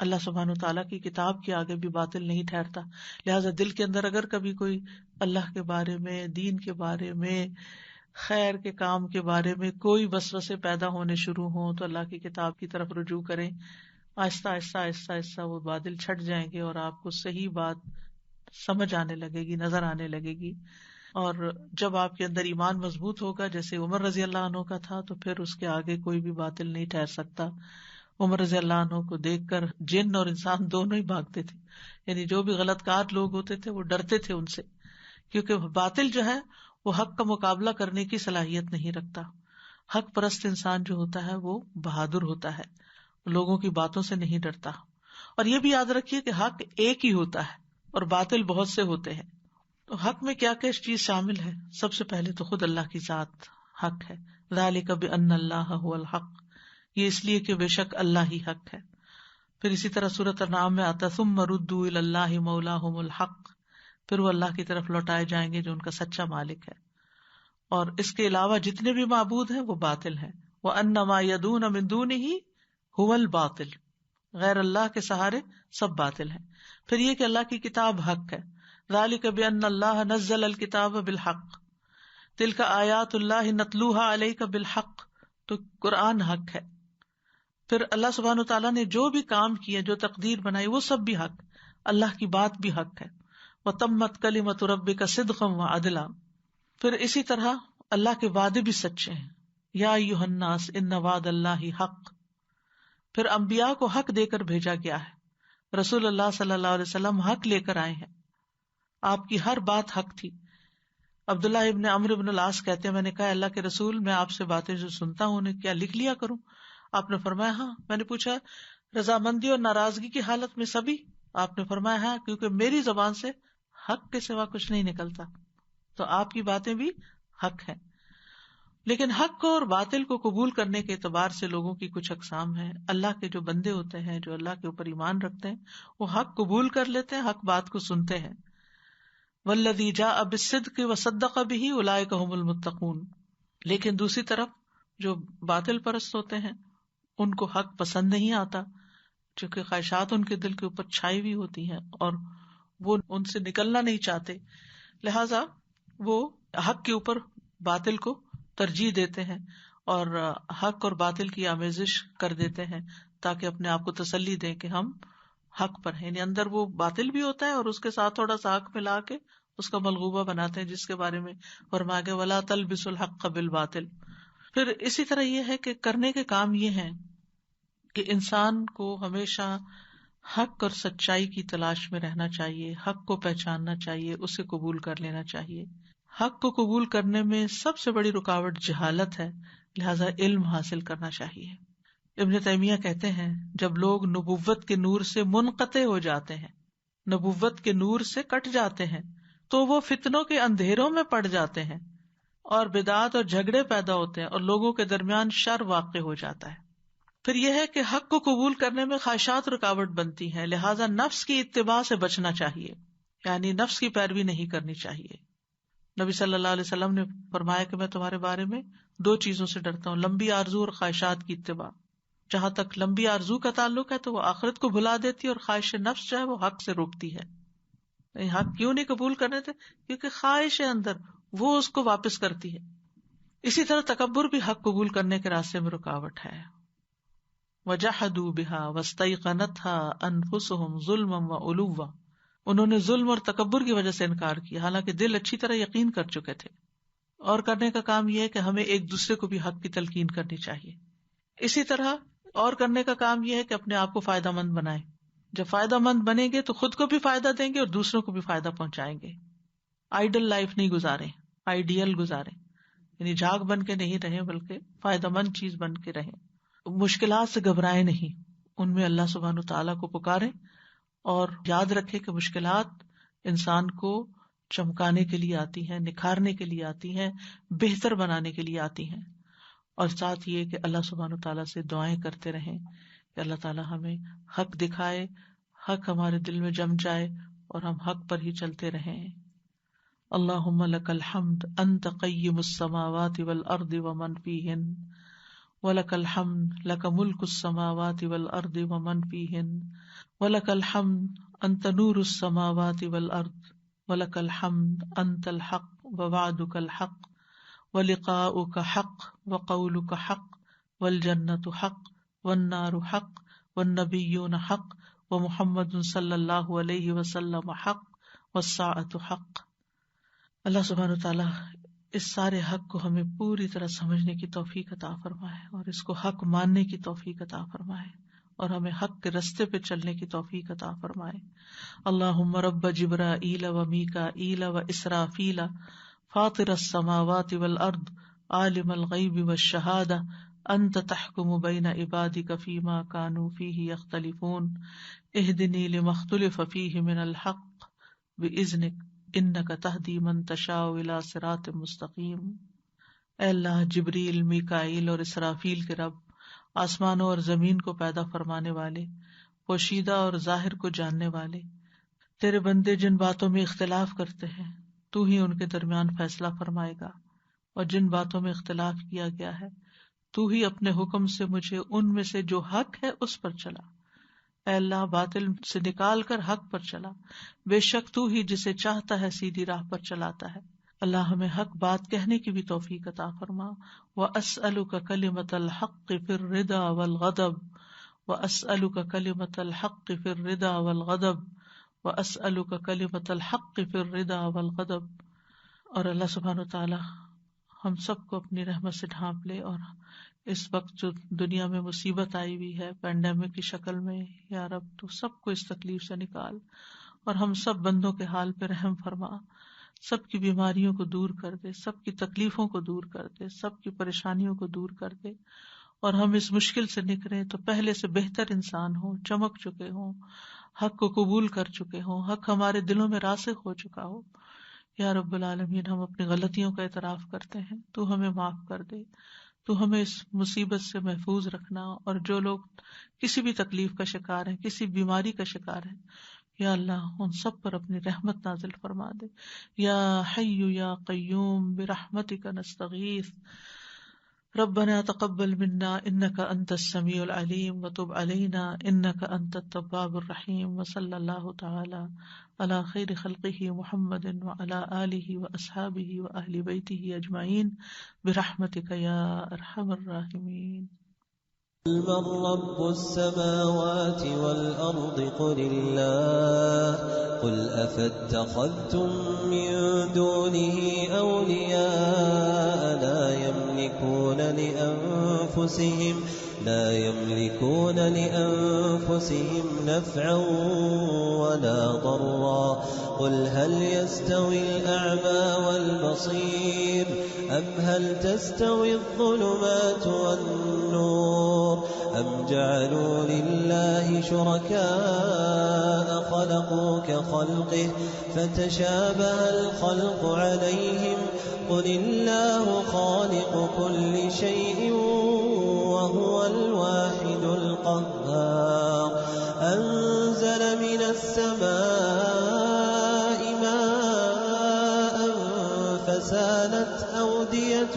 اللہ سبحانہ تعالیٰ کی کتاب کے آگے بھی باطل نہیں ٹھہرتا. لہٰذا دل کے اندر اگر کبھی کوئی اللہ کے بارے میں، دین کے بارے میں، خیر کے کام کے بارے میں کوئی وسوسے پیدا ہونے شروع ہوں تو اللہ کی کتاب کی طرف رجوع کریں. آہستہ آہستہ آہستہ آہستہ وہ بادل چھٹ جائیں گے اور آپ کو صحیح بات سمجھ آنے لگے گی، نظر آنے لگے گی. اور جب آپ کے اندر ایمان مضبوط ہوگا جیسے عمر رضی اللہ عنہ کا تھا، تو پھر اس کے آگے کوئی بھی باطل نہیں ٹھہر سکتا. عمر رضی اللہ عنہ کو دیکھ کر جن اور انسان دونوں ہی بھاگتے تھے، یعنی جو بھی غلط کار لوگ ہوتے تھے وہ ڈرتے تھے ان سے، کیونکہ باطل جو ہے وہ حق کا مقابلہ کرنے کی صلاحیت نہیں رکھتا. حق پرست انسان جو ہوتا ہے وہ بہادر ہوتا ہے، لوگوں کی باتوں سے نہیں ڈرتا. اور یہ بھی یاد رکھیے کہ حق ایک ہی ہوتا ہے اور باطل بہت سے ہوتے ہیں. تو حق میں کیا کیا چیز شامل ہے؟ سب سے پہلے تو خود اللہ کی ذات حق ہے. ذالک بأن اللہ هو الحق، یہ اس لیے کہ بے شک اللہ ہی حق ہے. پھر اسی طرح سورۃ الانعام میں آتا ثم ردوا الی اللہ مولاہم الحق، پھر وہ اللہ کی طرف لوٹائے جائیں گے جو ان کا سچا مالک ہے. اور اس کے علاوہ جتنے بھی معبود ہیں وہ باطل ہیں. وَأَنَّ مَا يَدُونَ مِن دُونِهِ هُوَ الْبَاطِلُ، غیر اللہ کے سہارے سب باطل ہیں. پھر یہ کہ اللہ کی کتاب حق ہے. ذَلِكَ بِأَنَّ اللَّهَ نَزَّلَ الْكِتَابَ بِالْحَقِّ تِلْكَ آیَاتُ اللَّهِ نَتْلُوهَا عَلَيْكَ بِالْحَقِّ، تو قرآن حق ہے. پھر اللہ سبحانہ وتعالیٰ نے جو بھی کام کیا، جو تقدیر بنائی، وہ سب بھی حق. اللہ کی بات بھی حق ہے. وَتَمَّتْ كَلِمَةُ رَبِّكَ صِدْقًا وَعَدْلًا. پھر اسی طرح اللہ کے وعدے بھی سچے ہیں. یا ایھا الناس ان وعد اللہ حق. پھر انبیاء کو حق دے کر بھیجا گیا ہے. رسول اللہ صلی اللہ علیہ وسلم حق لے کر آئے ہیں، آپ کی ہر بات حق تھی. عبداللہ ابن عمرو ابن العاص کہتے ہیں میں نے کہا اللہ کے رسول، میں آپ سے باتیں جو سنتا ہوں انہیں کیا لکھ لیا کروں؟ آپ نے فرمایا ہاں. میں نے پوچھا رضامندی اور ناراضگی کی حالت میں سبھی؟ آپ نے فرمایا ہاں، کیونکہ میری زبان سے حق کے سوا کچھ نہیں نکلتا. تو آپ کی باتیں بھی حق ہیں. لیکن حق کو اور باطل کو قبول کرنے کے اعتبار سے لوگوں کی کچھ اقسام ہیں. اللہ کے جو بندے ہوتے ہیں، جو اللہ کے اوپر ایمان رکھتے ہیں، وہ حق قبول کر لیتے ہیں، حق بات کو سنتے ہیں. والذی جاء بالصدق وصدق به اولئک هم المتقون. لیکن دوسری طرف جو باطل پرست ہوتے ہیں ان کو حق پسند نہیں آتا، چونکہ خواہشات ان کے دل کے اوپر چھائی ہوئی ہوتی ہیں اور وہ ان سے نکلنا نہیں چاہتے، لہذا وہ حق کے اوپر باطل کو ترجیح دیتے ہیں اور حق اور باطل کی آمیزش کر دیتے ہیں تاکہ اپنے آپ کو تسلی دیں کہ ہم حق پر ہیں. یعنی اندر وہ باطل بھی ہوتا ہے اور اس کے ساتھ تھوڑا سا حق ملا کے اس کا ملغوبہ بناتے ہیں، جس کے بارے میں فرمایا گیا وَلَا تَلْبِسُوا الْحَقَّ بِالْبَاطِلِ. پھر اسی طرح یہ ہے کہ کرنے کے کام یہ ہیں کہ انسان کو ہمیشہ حق اور سچائی کی تلاش میں رہنا چاہیے، حق کو پہچاننا چاہیے، اسے قبول کر لینا چاہیے. حق کو قبول کرنے میں سب سے بڑی رکاوٹ جہالت ہے، لہذا علم حاصل کرنا چاہیے. ابن تیمیہ کہتے ہیں جب لوگ نبوت کے نور سے منقطع ہو جاتے ہیں، نبوت کے نور سے کٹ جاتے ہیں، تو وہ فتنوں کے اندھیروں میں پڑ جاتے ہیں اور بدعات اور جھگڑے پیدا ہوتے ہیں اور لوگوں کے درمیان شر واقع ہو جاتا ہے. پھر یہ ہے کہ حق کو قبول کرنے میں خواہشات رکاوٹ بنتی ہیں، لہذا نفس کی اتباع سے بچنا چاہیے، یعنی نفس کی پیروی نہیں کرنی چاہیے. نبی صلی اللہ علیہ وسلم نے فرمایا کہ میں تمہارے بارے میں 2 چیزوں سے ڈرتا ہوں، لمبی آرزو اور خواہشات کی اتباع. جہاں تک لمبی آرزو کا تعلق ہے تو وہ آخرت کو بھلا دیتی ہے اور خواہش نفس جو ہے وہ حق سے روکتی ہے. حق کیوں نہیں قبول کرنے تھے؟ کیونکہ خواہش ہے اندر، وہ اس کو واپس کرتی ہے. اسی طرح تکبر بھی حق قبول کرنے کے راستے میں رکاوٹ ہے. وَجَحَدُوا بِهَا وَاسْتَيْقَنَتْهَا أَنفُسُهُمْ ظُلْمًا وَعُلُوًّا. انہوں نے ظلم اور تکبر کی وجہ سے انکار کیا، حالانکہ دل اچھی طرح یقین کر چکے تھے. اور کرنے کا کام یہ ہے کہ ہمیں ایک دوسرے کو بھی حق کی تلقین کرنی چاہیے. اسی طرح اور کرنے کا کام یہ ہے کہ اپنے آپ کو فائدہ مند بنائیں. جب فائدہ مند بنیں گے تو خود کو بھی فائدہ دیں گے اور دوسروں کو بھی فائدہ پہنچائیں گے. آئیڈل لائف نہیں گزاریں، آئیڈیل گزاریں، یعنی جھاگ بن کے نہیں رہیں بلکہ فائدہ مند چیز بن کے رہیں. مشکلات سے گھبرائیں نہیں، ان میں اللہ سبحانہ تعالیٰ کو پکاریں اور یاد رکھے کہ مشکلات انسان کو چمکانے کے لیے آتی ہیں، نکھارنے کے لیے آتی ہیں، بہتر بنانے کے لیے آتی ہیں. اور ساتھ یہ کہ اللہ سبحانہ تعالیٰ سے دعائیں کرتے رہیں کہ اللہ تعالیٰ ہمیں حق دکھائے، حق ہمارے دل میں جم جائے اور ہم حق پر ہی چلتے رہیں. اللہم لک الحمد انت قیم السماوات والارض ومن فیہن وَلَكَ الْحَمْدُ لَكَ مُلْكُ السَّمَاوَاتِ وَالْأَرْضِ وَمَنْ فِيهِنَّ وَلَكَ الْحَمْدُ أَنْتَ نُورُ السَّمَاوَاتِ وَالْأَرْضِ وَلَكَ الْحَمْدُ أَنْتَ الْحَقُّ وَوَعْدُكَ الْحَقُّ وَلِقَاؤُكَ حَقٌّ وَقَوْلُكَ حَقٌّ وَالْجَنَّةُ حَقٌّ وَالنَّارُ حَقٌّ وَالنَّبِيُّونَ حَقٌّ وَمُحَمَّدٌ صلی اللہ علیہ وسلم حق والساعة حق. اللہ سبحانہ وتعالیٰ اس سارے حق کو ہمیں پوری طرح سمجھنے کی توفیق عطا فرمائے اور اس کو حق ماننے کی توفیق عطا فرمائے اور ہمیں حق کے رستے پہ چلنے کی توفیق عطا فرمائے. اللہم رب جبرائیل و میکائیل و اسرافیل فاطر السماوات والارض عالم الغیب والشہادہ انت تحکم بین عبادک فیما کانوا فیہ یختلفون اہدنی لما اختلف فیہ من الحق باذنک انک تہدی من تشاء الی صراط مستقیم. اے اللہ، جبریل، میکائیل اور اسرافیل کے رب، آسمانوں اور زمین کو پیدا فرمانے والے، پوشیدہ اور ظاہر کو جاننے والے، تیرے بندے جن باتوں میں اختلاف کرتے ہیں تو ہی ان کے درمیان فیصلہ فرمائے گا، اور جن باتوں میں اختلاف کیا گیا ہے تو ہی اپنے حکم سے مجھے ان میں سے جو حق ہے اس پر چلا. اے اللہ، باطل سے نکال کر حق پر چلا، بے شک تو ہی جسے چاہتا ہے سیدھی راہ پر چلاتا ہے. اللہ ہمیں حق بات کہنے کی بھی توفیق عطا فرما. وَأَسْأَلُكَ كَلِمَةَ الْحَقِّ فِي الرِّضَا وَالْغَضَبِ وَأَسْأَلُكَ كَلِمَةَ الْحَقِّ فِي الرِّضَا وَالْغَضَبِ وَأَسْأَلُكَ كَلِمَةَ الْحَقِّ فِي الرِّضَا وَالْغَضَبِ. اور اللہ سبحانہ وتعالی ہم سب کو اپنی رحمت سے ڈھانپ لے، اور اس وقت جو دنیا میں مصیبت آئی ہوئی ہے پینڈیمک کی شکل میں، یا رب تو سب کو اس تکلیف سے نکال اور ہم سب بندوں کے حال پہ رحم فرما، سب کی بیماریوں کو دور کر دے، سب کی تکلیفوں کو دور کر دے، سب کی پریشانیوں کو دور کر دے، اور ہم اس مشکل سے نکلیں تو پہلے سے بہتر انسان ہوں، چمک چکے ہوں، حق کو قبول کر چکے ہوں، حق ہمارے دلوں میں راسخ ہو چکا ہو، یا رب العالمین ہم اپنی غلطیوں کا اعتراف کرتے ہیں، تو ہمیں معاف کر دے، تو ہمیں اس مصیبت سے محفوظ رکھنا، اور جو لوگ کسی بھی تکلیف کا شکار ہیں، کسی بیماری کا شکار ہیں، یا اللہ ان سب پر اپنی رحمت نازل فرما دے۔ یا حی یا قیوم برحمتک نستغیث ربنا تقبل منا انك انت السميع العليم وتب علينا انك انت التواب الرحيم وصلى الله تعالى على خير خلقه محمد وعلى آله واصحابه واهل بيته اجمعين برحمتك يا ارحم الراحمين۔ من رب السماوات والأرض قل الله قل أفاتخذتم من دونه أولياء لا يملكون لأنفسهم نفعا ولا ضرا قل هل يستوي الأعمى والبصير أم هل تستوي الظلمات والنور أم جعلوا لله شركاء خلقوا كخلقه فتشابه الخلق عليهم قل الله خالق كل شيء وهو الواحد القهار أنزل من السماء ماء فسالت أودية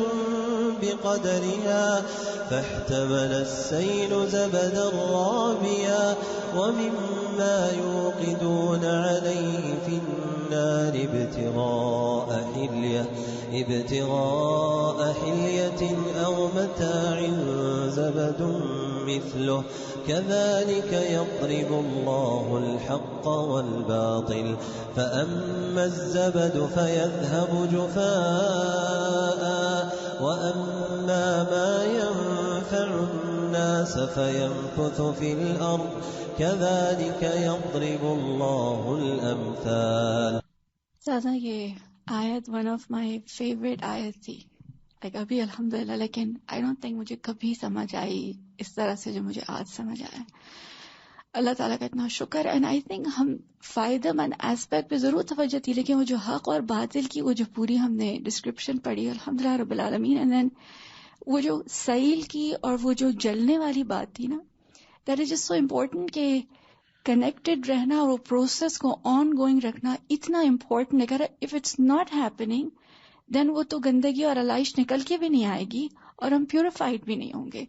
بقدرها فاحتمل السيل زبدا رابيا ومما يوقدون عليه في النار ابتغاء حلية أو متاع زبد مثله كذلك يضرب الله الحق والباطل فأما الزبد فيذهب جفاء وأما ما ينفع الناس فيمكث في الأرض كذلك يضرب الله الأمثال۔ زیادہ یہ آیت ون آف مائی فیوریٹ آیت تھی، ابھی الحمدللہ، لیکن آئی ڈونٹ تھنک مجھے کبھی سمجھ آئی اس طرح سے جو مجھے آج سمجھ آیا۔ اللہ تعالیٰ کا اتنا شکر، اینڈ آئی تھنک ہم فائدہ مند ایسپیکٹ پہ ضرور توجہ تھی، لیکن وہ جو حق اور باطل کی وہ جو پوری ہم نے ڈسکرپشن پڑھی الحمدللہ رب العالمین، اینڈ دین وہ جو سیل کی اور وہ جو جلنے والی بات تھی نا، that is just so important کہ کنیکٹڈ رہنا اور وہ پروسیس کو آن گوئنگ رکھنا اتنا امپورٹنٹ ہے۔ اگر اف اٹس ناٹ ہیپننگ دین وہ تو گندگی اور علائش نکل کے بھی نہیں آئے گی اور ہم پیوریفائڈ بھی نہیں ہوں گے۔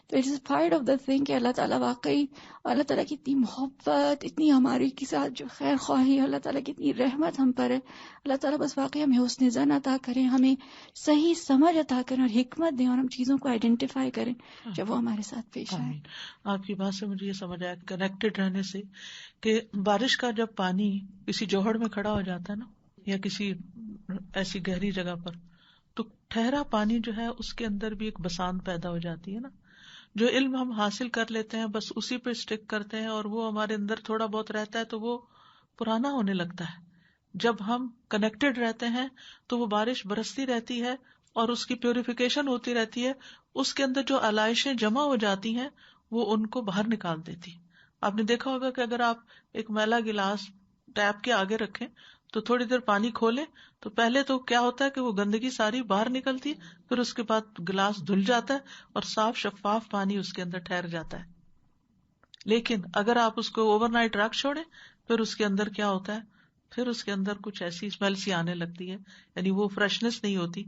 تو it is part of the thing کہ اللہ تعالیٰ واقعی، اللہ تعالیٰ کی اتنی محبت، اتنی ہماری کے ساتھ جو خیر خواہی، اللہ تعالیٰ کی اتنی رحمت ہم پر ہے۔ اللہ تعالیٰ بس واقعی ہمیں حسن ظن عطا کریں، ہمیں صحیح سمجھ عطا کریں اور حکمت دیں، اور ہم چیزوں کو آئیڈینٹیفائی کریں جب وہ ہمارے ساتھ پیش آئے۔ آپ کی بات سے مجھے یہ سمجھ آیا کنیکٹڈ رہنے سے کہ بارش کا جب پانی کسی جوہڑ میں کھڑا ہو جاتا ہے نا، یا کسی ایسی گہری جگہ پر، تو ٹھہرا پانی جو ہے اس کے اندر بھی ایک بساند پیدا ہو جاتی ہے نا۔ جو علم ہم حاصل کر لیتے ہیں بس اسی پہ اسٹک کرتے ہیں اور وہ ہمارے اندر تھوڑا بہت رہتا ہے تو وہ پرانا ہونے لگتا ہے۔ جب ہم کنیکٹڈ رہتے ہیں تو وہ بارش برستی رہتی ہے اور اس کی پیوریفیکیشن ہوتی رہتی ہے، اس کے اندر جو علائشیں جمع ہو جاتی ہیں وہ ان کو باہر نکال دیتی۔ آپ نے دیکھا ہوگا کہ اگر آپ ایک میلا گلاس ٹیپ کے آگے رکھیں تو تھوڑی دیر پانی کھولیں تو پہلے تو کیا ہوتا ہے کہ وہ گندگی ساری باہر نکلتی ہے، پھر اس کے بعد گلاس دھل جاتا ہے اور صاف شفاف پانی اس کے اندر ٹھہر جاتا ہے۔ لیکن اگر آپ اس کو اوور نائٹ رکھ چھوڑیں پھر اس کے اندر کیا ہوتا ہے، پھر اس کے اندر کچھ ایسی اسمیل سی آنے لگتی ہے، یعنی وہ فریشنس نہیں ہوتی،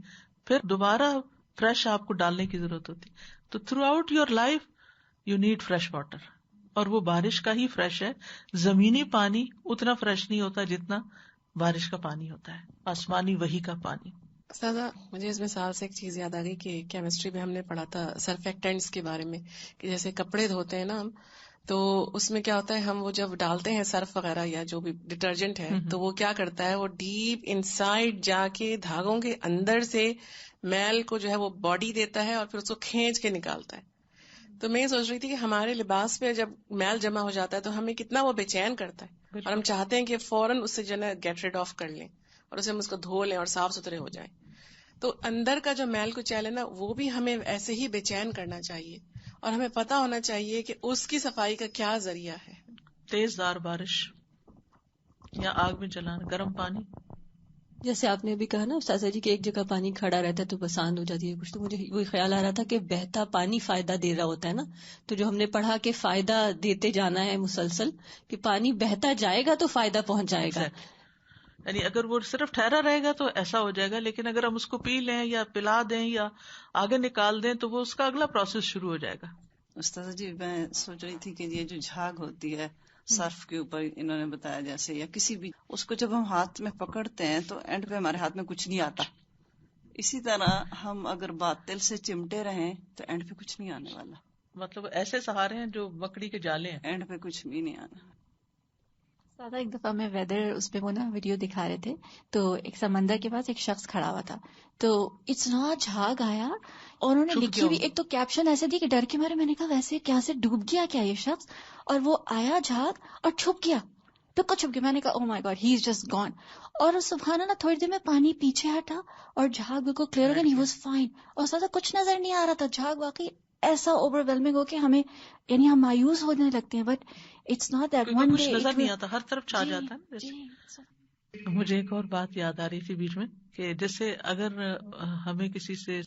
پھر دوبارہ فریش آپ کو ڈالنے کی ضرورت ہوتی۔ تو through out your life you need fresh water, اور وہ بارش کا ہی فریش ہے۔ زمینی پانی اتنا فریش نہیں ہوتا جتنا بارش کا پانی ہوتا ہے، آسمانی وحی کا پانی۔ سادہ مجھے اس مثال سے ایک چیز یاد آ گئی کہ کیمسٹری میں ہم نے پڑھا تھا سرفیکٹنٹس کے بارے میں، کہ جیسے کپڑے دھوتے ہیں نا ہم، تو اس میں کیا ہوتا ہے، ہم وہ جب ڈالتے ہیں سرف وغیرہ یا جو بھی ڈٹرجنٹ ہے تو وہ کیا کرتا ہے، وہ ڈیپ انسائڈ جا کے دھاگوں کے اندر سے میل کو جو ہے وہ باڈی دیتا ہے اور پھر اس کو کھینچ کے نکالتا ہے۔ تو میں یہ سوچ رہی تھی کہ ہمارے لباس پہ جب میل جمع ہو جاتا ہے تو ہمیں کتنا وہ بے چین کرتا ہے، اور ہم چاہتے ہیں کہ فوراً اس سے جو ہے گیٹ ریڈ آف کر لیں اور اسے ہم اس کو دھو لیں اور صاف ستھرے ہو جائیں۔ تو اندر کا جو میل کچیل ہے نا، وہ بھی ہمیں ایسے ہی بے چین کرنا چاہیے، اور ہمیں پتا ہونا چاہیے کہ اس کی صفائی کا کیا ذریعہ ہے۔ تیز دھار بارش یا آگ میں جلانا، گرم پانی جیسے آپ نے ابھی کہا نا استاذہ جی کہ ایک جگہ پانی کھڑا رہتا ہے تو بساند ہو جاتی ہے کچھ، تو مجھے وہی خیال آ رہا تھا کہ بہتا پانی فائدہ دے رہا ہوتا ہے نا، تو جو ہم نے پڑھا کہ فائدہ دیتے جانا ہے مسلسل، کہ پانی بہتا جائے گا تو فائدہ پہنچ جائے گا. یعنی اگر وہ صرف ٹھہرا رہے گا تو ایسا ہو جائے گا، لیکن اگر ہم اس کو پی لیں یا پلا دیں یا آگے نکال دیں تو وہ اس کا اگلا پروسیس شروع ہو جائے گا. استاذہ جی میں سوچ رہی تھی کہ یہ جو جھاگ ہوتی ہے صرف کے اوپر انہوں نے بتایا جیسے، یا کسی بھی اس کو جب ہم ہاتھ میں پکڑتے ہیں تو اینڈ پہ ہمارے ہاتھ میں کچھ نہیں آتا، اسی طرح ہم اگر باطل سے چمٹے رہیں تو اینڈ پہ کچھ نہیں آنے والا. مطلب ایسے سہارے ہیں جو مکڑی کے جالے ہیں، اینڈ پہ کچھ بھی نہیں آنا. زیادہ ایک دفعہ میں ویدر اس پہ وہ نا ویڈیو دکھا رہے تھے، تو ایک سمندر کے پاس ایک شخص کھڑا ہوا تھا، تو اتنا جھاگ آیا اور انہوں نے لکھی ہوئی ایک تو کیپشن ایسے دی کہ ڈر کے مارے میں نے کہا ویسے کیا سے ڈوب گیا کیا یہ شخص، اور وہ آیا جھاگ اور چھپ گیا، بالکل چھپ گیا. میں نے کہا oh my god he is just gone. اور سبحان اللہ تھوڑی دیر میں پانی پیچھے ہٹا اور جھاگ بالکل کلیئر ہو گیا، ہی واز فائن. اور زیادہ کچھ نظر نہیں آ رہا تھا، جھاگ واقعی ایسا اوور ویلمنگ ہو کہ ہمیں یعنی ہم مایوس ہونے لگتے ہیں، but it's not that one کچھ ڈے نظر نہیں آتا، ہر طرف چھا جاتا ہے نا. جی. مجھے ایک اور بات یاد آ رہی تھی بیچ میں کہ جیسے اگر ہمیں کسی سے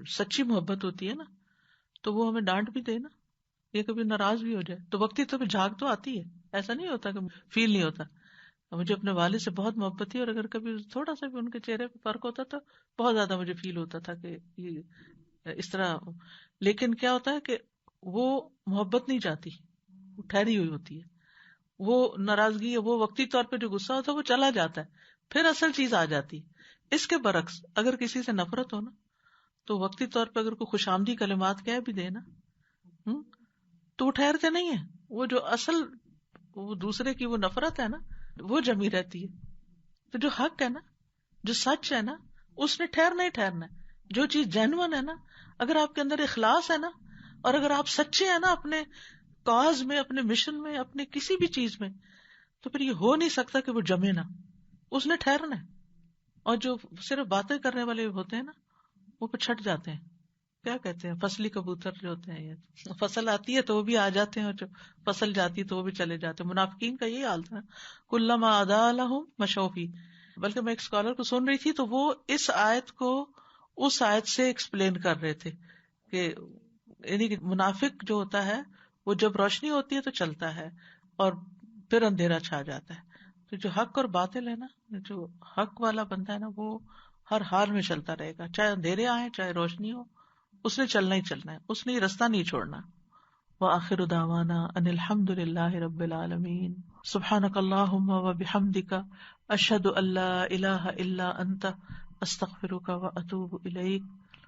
سچی محبت ہوتی ہے نا تو وہ ہمیں ڈانٹ بھی دے نا یا کبھی ناراض بھی ہو جائے تو وقتی تو جھاگ تو آتی ہے، ایسا نہیں ہوتا کہ فیل نہیں ہوتا. مجھے اپنے والد سے بہت محبت تھی اور اگر کبھی تھوڑا سا بھی ان کے چہرے پہ فرق ہوتا تو بہت زیادہ مجھے فیل ہوتا تھا کہ یہ اس طرح. لیکن کیا ہوتا ہے کہ وہ محبت نہیں جاتی، وہ ٹھہری ہوئی ہوتی ہے. وہ ناراضگی وہ وقتی طور پہ جو غصہ ہوتا ہے وہ چلا جاتا ہے، پھر اصل چیز آ جاتی. اس کے برعکس اگر کسی سے نفرت ہو نا تو وقتی طور پہ اگر کوئی خوش آمدی کلمات کہہ بھی دے نا تو وہ ٹھہرتے نہیں ہیں. وہ جو اصل وہ دوسرے کی وہ نفرت ہے نا وہ جمی رہتی ہے. تو جو حق ہے نا، جو سچ ہے نا، اس نے ٹھہرنا ہی ٹھہرنا ہے. جو چیز جینوئن ہے نا، اگر آپ کے اندر اخلاص ہے نا اور اگر آپ سچے ہیں نا اپنے کاز میں، اپنے مشن میں، اپنے کسی بھی چیز میں، تو پھر یہ ہو نہیں سکتا کہ وہ جمے نا، اس نے ٹھہرنا ہے. اور جو صرف باتیں کرنے والے ہوتے ہیں نا وہ پھر چھٹ جاتے ہیں. کیا کہتے ہیں فصلی کبوتر جو ہوتے ہیں، یہ فصل آتی ہے تو وہ بھی آ جاتے ہیں اور جو فصل جاتی ہے تو وہ بھی چلے جاتے ہیں. منافقین کا یہی حال تھا، کلما اضاء لهم مشوا فیہ. بلکہ میں ایک اسکالر کو سن رہی تھی تو وہ اس آیت کو اس آیت سے ایکسپلین کر رہے تھے کہ یعنی کہ منافق جو ہوتا ہے وہ جب روشنی ہوتی ہے تو چلتا ہے اور پھر اندھیرا چھا جاتا ہے. تو جو حق اور باطل ہے نا، جو حق والا بندہ ہے نا وہ ہر حال میں چلتا رہے گا، چاہے اندھیرے آئے چاہے روشنی ہو، اس نے چلنا ہی چلنا ہے، اس نے رستہ نہیں چھوڑنا. وآخر دعوانا ان الحمد للہ رب العالمین. سبحانک اللہم وبحمدک اشہد ان لا الہ الا انت استغفرک واتوب الیک.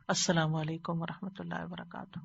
السلام علیکم ورحمۃ اللہ وبرکاتہ.